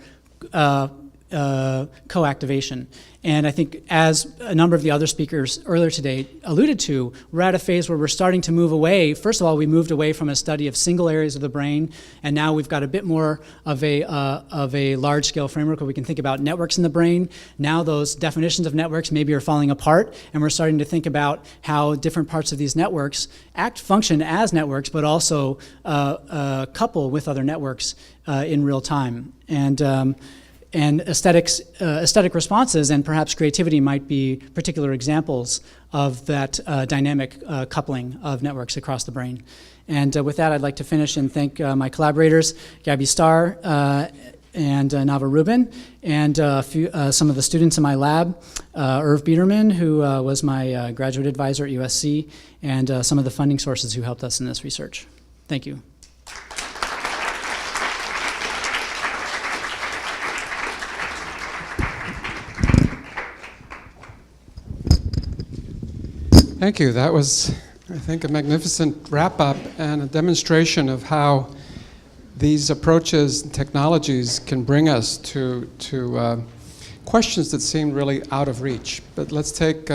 Speaker 2: co-activation. And I think, as a number of the other speakers earlier today alluded to, we're at a phase where we're starting to move away. First of all, we moved away from a study of single areas of the brain, and now we've got a bit more of a large-scale framework where we can think about networks in the brain. Now those definitions of networks maybe are falling apart, and we're starting to think about how different parts of these networks function as networks, but also couple with other networks in real time. And aesthetic responses and perhaps creativity might be particular examples of that dynamic coupling of networks across the brain. And with that, I'd like to finish and thank my collaborators, Gabby Starr and Nava Rubin, and some of the students in my lab, Irv Biederman, who was my graduate advisor at USC, and some of the funding sources who helped us in this research. Thank you.
Speaker 1: Thank you. That was, I think, a magnificent wrap-up and a demonstration of how these approaches and technologies can bring us to questions that seem really out of reach. But let's take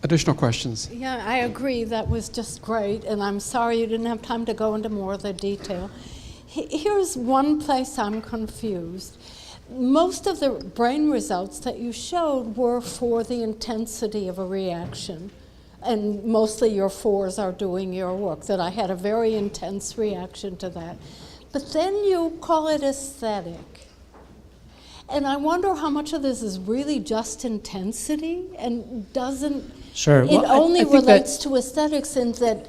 Speaker 1: additional questions.
Speaker 3: Yeah, I agree. That was just great, and I'm sorry you didn't have time to go into more of the detail. Here's one place I'm confused. Most of the brain results that you showed were for the intensity of a reaction, and mostly your fours are doing your work, that I had a very intense reaction to that. But then you call it aesthetic. And I wonder how much of this is really just intensity and doesn't...
Speaker 2: Sure.
Speaker 3: It only relates to aesthetics in that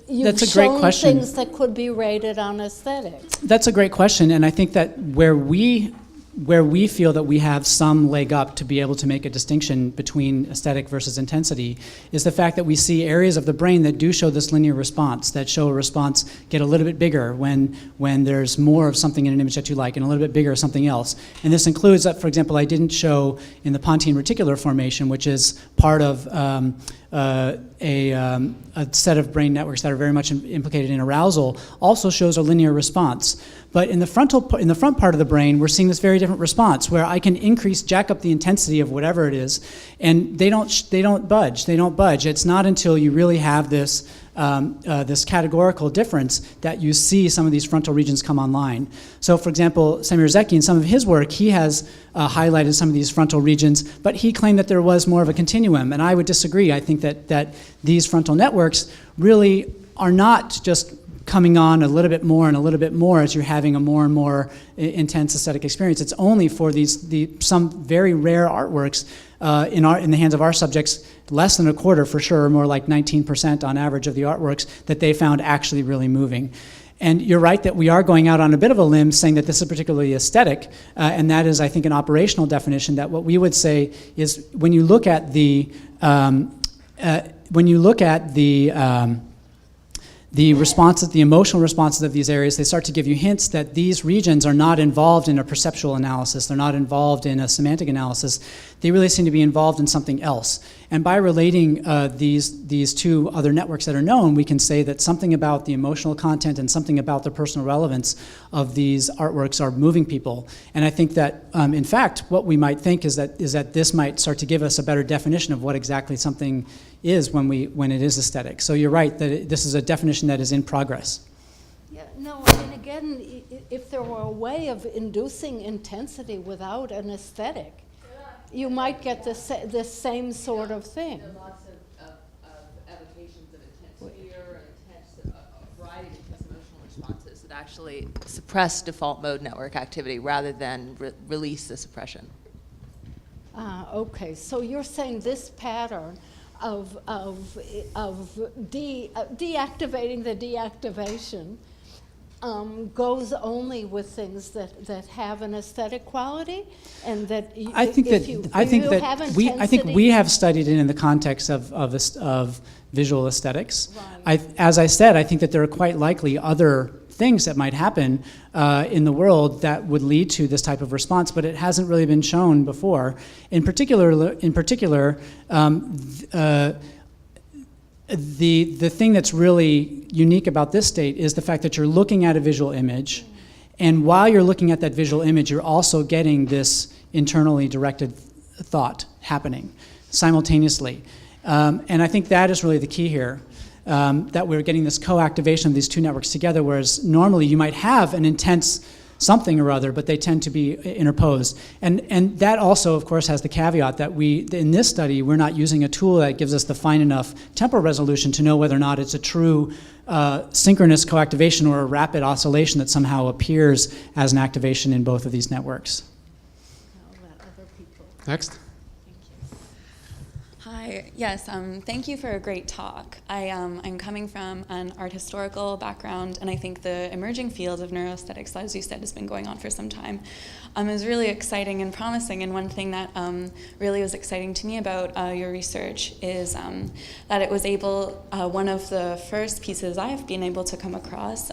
Speaker 3: you've shown things that could be rated on aesthetics.
Speaker 2: That's a great question, and I think that where we feel that we have some leg up to be able to make a distinction between aesthetic versus intensity is the fact that we see areas of the brain that do show this linear response, that show a response get a little bit bigger when there's more of something in an image that you like and a little bit bigger of something else. And this includes, for example, I didn't show in the pontine reticular formation, which is part of a set of brain networks that are very much implicated in arousal, also shows a linear response. But in the front part of the brain, we're seeing this very different response, where I can jack up the intensity of whatever it is, and they don't budge. It's not until you really have this categorical difference that you see some of these frontal regions come online. So, for example, Samir Zeki, in some of his work, he has highlighted some of these frontal regions, but he claimed that there was more of a continuum, and I would disagree. I think that these frontal networks really are not just coming on a little bit more and a little bit more as you're having a more and more intense aesthetic experience. It's only for some very rare artworks in the hands of our subjects, less than a quarter for sure, more like 19% on average of the artworks that they found actually really moving. And you're right that we are going out on a bit of a limb saying that this is particularly aesthetic, and that is, I think, an operational definition, that what we would say is when you look at the responses, the emotional responses of these areas, they start to give you hints that these regions are not involved in a perceptual analysis, they're not involved in a semantic analysis, they really seem to be involved in something else. And by relating these two other networks that are known, we can say that something about the emotional content and something about the personal relevance of these artworks are moving people. And I think that, in fact, what we might think is that this might start to give us a better definition of what exactly something is when it is aesthetic. So you're right that this is a definition that is in progress.
Speaker 3: Yeah, no, I mean, again, if there were a way of inducing intensity without an aesthetic, you might get the same sort of thing.
Speaker 4: There are lots of evocations of intense fear and a variety of intense emotional responses that actually suppress default mode network activity rather than release the suppression.
Speaker 3: Okay, so you're saying this pattern of deactivating the deactivation goes only with things that have an aesthetic quality, and that
Speaker 2: I think we have studied it in the context of visual aesthetics.
Speaker 3: Right.
Speaker 2: As I said, I think that there are quite likely other things that might happen in the world that would lead to this type of response, but it hasn't really been shown before. In particular, the thing that's really unique about this state is the fact that you're looking at a visual image, and while you're looking at that visual image, you're also getting this internally directed thought happening simultaneously. And I think that is really the key here, that we're getting this co-activation of these two networks together, whereas normally you might have an intense something or other, but they tend to be interposed. And that also, of course, has the caveat that in this study, we're not using a tool that gives us the fine enough temporal resolution to know whether or not it's a true synchronous co-activation or a rapid oscillation that somehow appears as an activation in both of these networks.
Speaker 3: I'll let other people.
Speaker 1: Next.
Speaker 5: Hi, yes, thank you for a great talk. I'm coming from an art historical background, and I think the emerging field of neuroaesthetics, as you said, has been going on for some time. Is really exciting and promising, and one thing that really was exciting to me about your research is that it was one of the first pieces I've been able to come across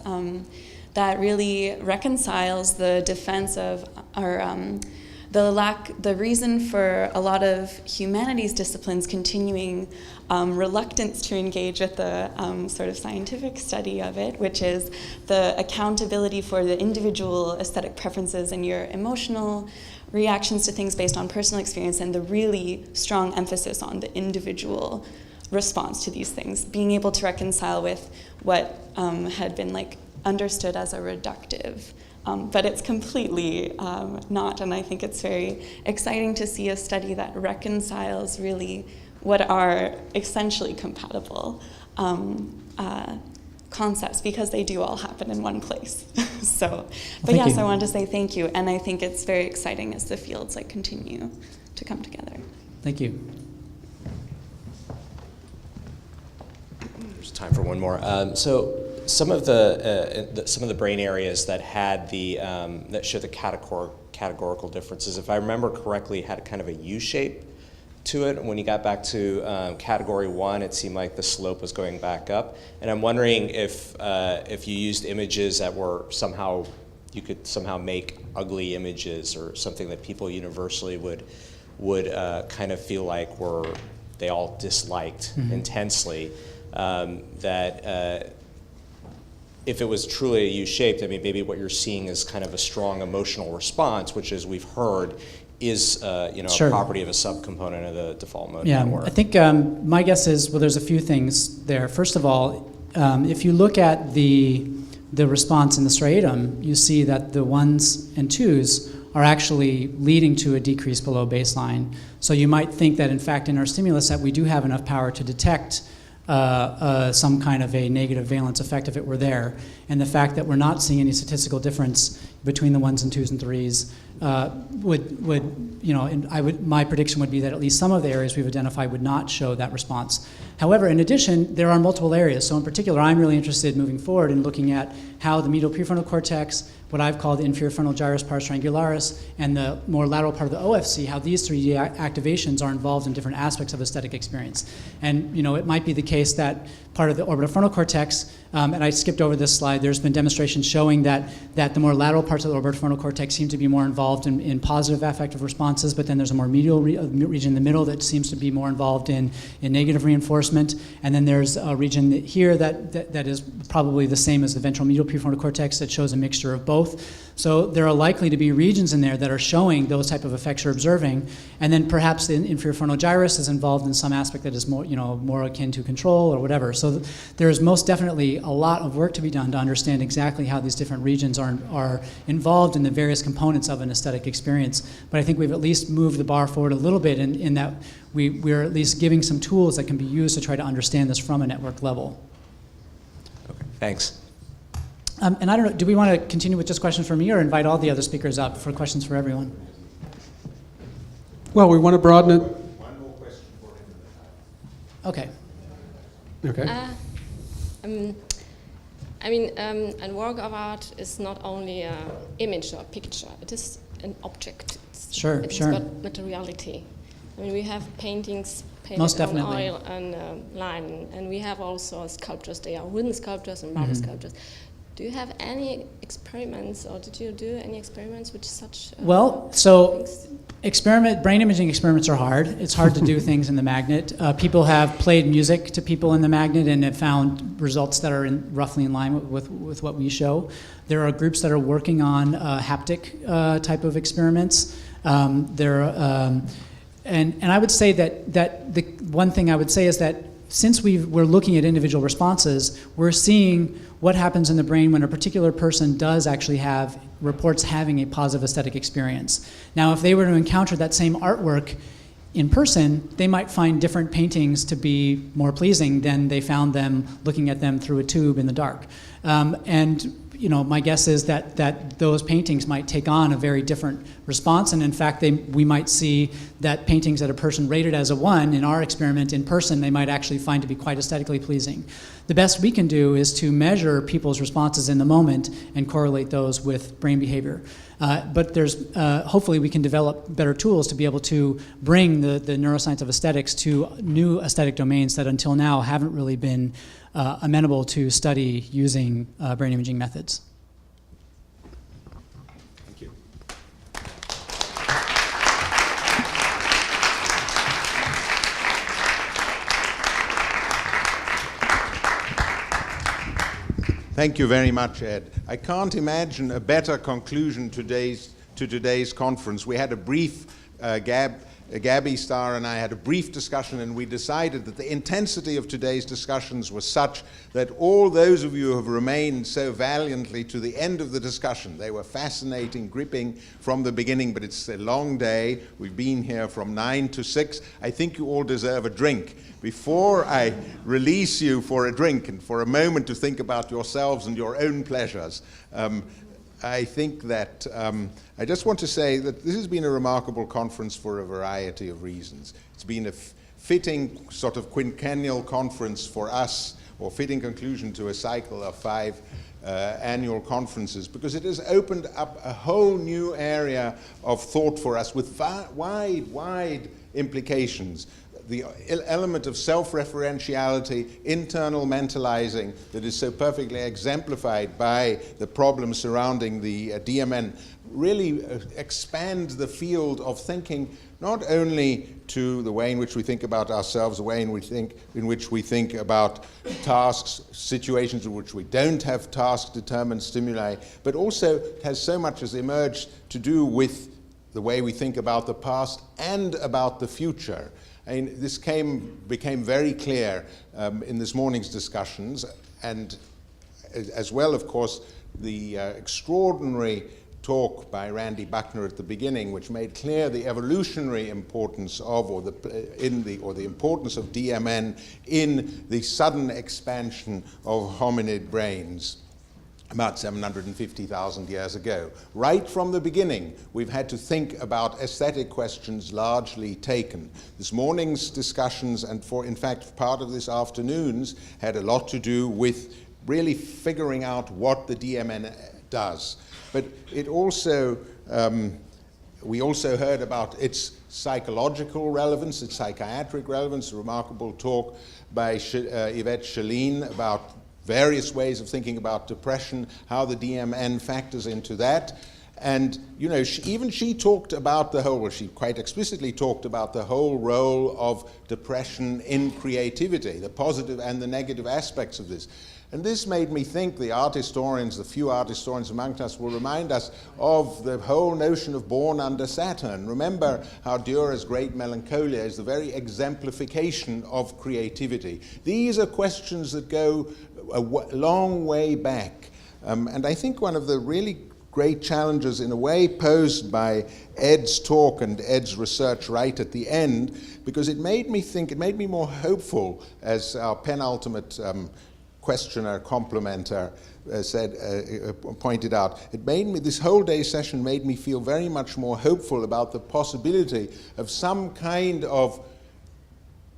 Speaker 5: that really reconciles the defense of our the reason for a lot of humanities disciplines continuing reluctance to engage with the sort of scientific study of it, which is the accountability for the individual aesthetic preferences and your emotional reactions to things based on personal experience, and the really strong emphasis on the individual response to these things, being able to reconcile with what had been understood as a reductive. But it's completely not, and I think it's very exciting to see a study that reconciles really what are essentially compatible concepts, because they do all happen in one place. But yes, I wanted to say thank you, and I think it's very exciting as the fields continue to come together.
Speaker 2: Thank you.
Speaker 6: There's time for one more. So some of the brain areas that had that show the categorical differences, if I remember correctly, had kind of a U shape to it. When you got back to category 1, it seemed like the slope was going back up. And I'm wondering if you used images that were you could somehow make ugly images, or something that people universally would kind of feel like they all disliked intensely. If it was truly a U-shaped, I mean, maybe what you're seeing is kind of a strong emotional response, which, as we've heard, is
Speaker 2: Sure.
Speaker 6: a property of a subcomponent of the default mode
Speaker 2: Yeah,
Speaker 6: network.
Speaker 2: I think my guess is, well, there's a few things there. First of all, if you look at the response in the striatum, you see that the 1s and 2s are actually leading to a decrease below baseline. So you might think that, in fact, in our stimulus set, we do have enough power to detect some kind of a negative valence effect if it were there. And the fact that we're not seeing any statistical difference between the 1s and 2s and 3s my prediction would be that at least some of the areas we've identified would not show that response. However, in addition, there are multiple areas. So in particular, I'm really interested moving forward in looking at how the medial prefrontal cortex, what I've called the inferior frontal gyrus pars triangularis, and the more lateral part of the OFC, how these 3D activations are involved in different aspects of aesthetic experience. And it might be the case that part of the orbitofrontal cortex, and I skipped over this slide, there's been demonstrations showing that the more lateral parts of the orbitofrontal cortex seem to be more involved in positive affective responses, but then there's a more medial region in the middle that seems to be more involved in negative reinforcement. And then there's a region here that is probably the same as the ventral medial prefrontal cortex that shows a mixture of both. So there are likely to be regions in there that are showing those type of effects you're observing. And then perhaps the inferior frontal gyrus is involved in some aspect that is more akin to control or whatever. So there is most definitely a lot of work to be done to understand exactly how these different regions are involved in the various components of an aesthetic experience. But I think we've at least moved the bar forward a little bit in that we're at least giving some tools that can be used to try to understand this from a network level.
Speaker 6: Okay, thanks.
Speaker 2: And I don't know, do we want to continue with just questions for me or invite all the other speakers up for questions for everyone?
Speaker 1: Well, we want to broaden it.
Speaker 6: One more question for him.
Speaker 2: Okay.
Speaker 1: Okay.
Speaker 7: A work of art is not only an image or picture, it is an object. It's got materiality. We have paintings painted
Speaker 2: Most
Speaker 7: on
Speaker 2: definitely.
Speaker 7: oil and lime, and we have also sculptures. They are wooden sculptures and marble sculptures. Do you have any experiments, or did you do any experiments with such
Speaker 2: things? Brain imaging experiments are hard. It's hard to do things in the magnet. People have played music to people in the magnet and have found results that are roughly in line with what we show. There are groups that are working on haptic type of experiments. And I would say that the one thing I would say is that since we're looking at individual responses, we're seeing what happens in the brain when a particular person does actually reports having a positive aesthetic experience. Now, if they were to encounter that same artwork in person, they might find different paintings to be more pleasing than they found them looking at them through a tube in the dark. My guess is that those paintings might take on a very different response, and in fact, we might see that paintings that a person rated as a 1 in our experiment in person, they might actually find to be quite aesthetically pleasing. The best we can do is to measure people's responses in the moment and correlate those with brain behavior. But hopefully we can develop better tools to be able to bring the neuroscience of aesthetics to new aesthetic domains that until now haven't really been amenable to study using brain imaging methods.
Speaker 6: Thank you.
Speaker 8: Thank you very much, Ed. I can't imagine a better conclusion to today's conference. We had a brief, Gabby, Starr, and I had a brief discussion, and we decided that the intensity of today's discussions was such that all those of you who have remained so valiantly to the end of the discussion, they were fascinating, gripping from the beginning, but it's a long day. We've been here from 9 to 6. I think you all deserve a drink. Before I release you for a drink and for a moment to think about yourselves and your own pleasures, I think that I just want to say that this has been a remarkable conference for a variety of reasons. It's been a fitting sort of quinquennial conference for us, or fitting conclusion to a cycle of 5 annual conferences, because it has opened up a whole new area of thought for us with wide implications. The element of self-referentiality, internal mentalizing that is so perfectly exemplified by the problems surrounding the DMN really expands the field of thinking not only to the way in which we think about ourselves, the way in which we think about tasks, situations in which we don't have task-determined stimuli, but also has so much as emerged to do with the way we think about the past and about the future. And this became very clear in this morning's discussions, and as well, of course, the extraordinary talk by Randy Buckner at the beginning, which made clear the evolutionary importance of, or the importance of DMN in the sudden expansion of hominid brains about 750,000 years ago. Right from the beginning, we've had to think about aesthetic questions largely taken. This morning's discussions, and in fact part of this afternoon's, had a lot to do with really figuring out what the DMN does. But it also, we also heard about its psychological relevance, its psychiatric relevance, a remarkable talk by Yvette Sheline about various ways of thinking about depression, how the DMN factors into that. And, you know, she talked about the whole, well, she quite explicitly talked about the whole role of depression in creativity, the positive and the negative aspects of this. And this made me think the art historians, the few art historians among us, will remind us of the whole notion of born under Saturn. Remember how Dürer's Great Melancholia is the very exemplification of creativity. These are questions that go a long way back. And I think one of the really great challenges in a way posed by Ed's talk and Ed's research right at the end, because it made me think, it made me more hopeful, as our penultimate questioner, complimenter pointed out. It made me, this whole day session made me feel very much more hopeful about the possibility of some kind of,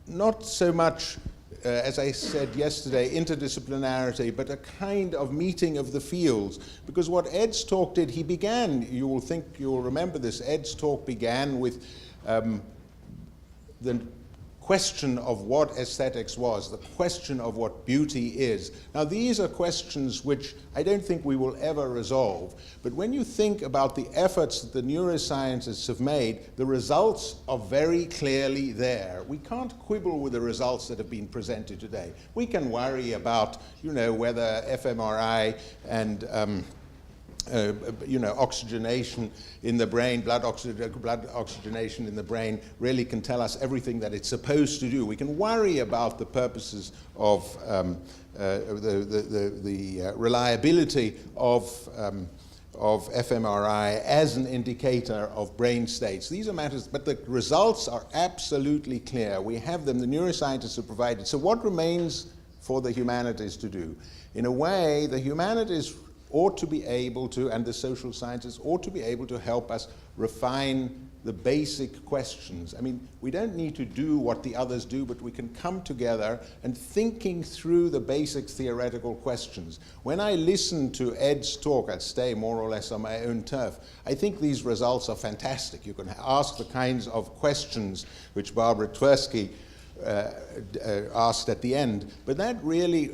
Speaker 8: not so much, as I said yesterday, interdisciplinarity, but a kind of meeting of the fields. Because what Ed's talk did, he began, you will remember this, Ed's talk began with the question of what aesthetics was, the question of what beauty is. Now, these are questions which I don't think we will ever resolve, but when you think about the efforts that the neuroscientists have made, the results are very clearly there. We can't quibble with the results that have been presented today. We can worry about, you know, whether fMRI and oxygenation in the brain, blood oxygenation in the brain really can tell us everything that it's supposed to do. We can worry about the purposes of the reliability of fMRI as an indicator of brain states. These are matters, but the results are absolutely clear. We have them, the neuroscientists have provided. So what remains for the humanities to do? In a way, the humanities ought to be able to, and the social sciences ought to be able to help us refine the basic questions. I mean, we don't need to do what the others do, but we can come together and thinking through the basic theoretical questions. When I listen to Ed's talk, I'd stay more or less on my own turf. I think these results are fantastic. You can ask the kinds of questions which Barbara Tversky asked at the end, but that really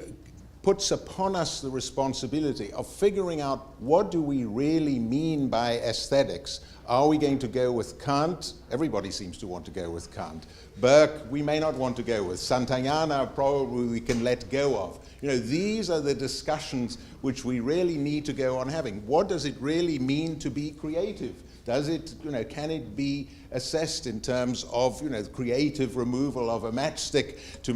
Speaker 8: puts upon us the responsibility of figuring out what do we really mean by aesthetics. Are we going to go with Kant? Everybody seems to want to go with Kant. Burke, we may not want to go with. Santayana, probably we can let go of. You know, these are the discussions which we really need to go on having. What does it really mean to be creative? Does it, you know, can it be assessed in terms of, you know, the creative removal of a matchstick to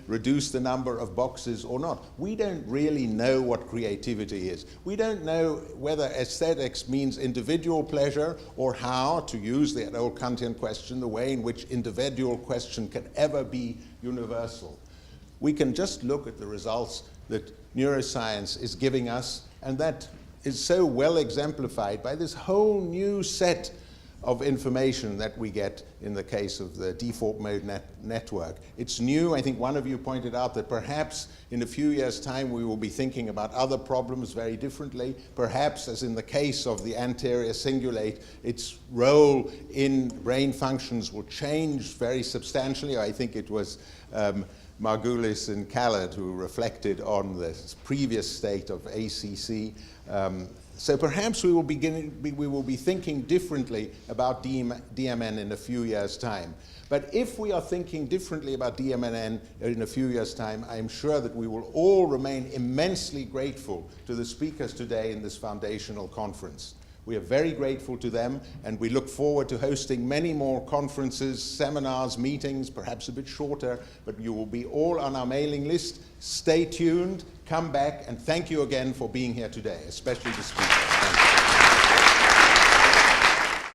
Speaker 8: reduce the number of boxes or not? We don't really know what creativity is. We don't know whether aesthetics means individual pleasure or how, to use that old Kantian question, the way in which individual question can ever be universal. We can just look at the results that neuroscience is giving us, and that is so well exemplified by this whole new set of information that we get in the case of the default mode network. It's new. I think one of you pointed out that perhaps in a few years' time we will be thinking about other problems very differently. Perhaps, as in the case of the anterior cingulate, its role in brain functions will change very substantially. I think it was Margulies and Callard who reflected on the previous state of ACC. So perhaps we will be thinking differently about DMN in a few years' time. But if we are thinking differently about DMN in a few years' time, I'm sure that we will all remain immensely grateful to the speakers today in this foundational conference. We are very grateful to them, and we look forward to hosting many more conferences, seminars, meetings, perhaps a bit shorter, but you will be all on our mailing list. Stay tuned, come back, and thank you again for being here today, especially the speakers. Thank you.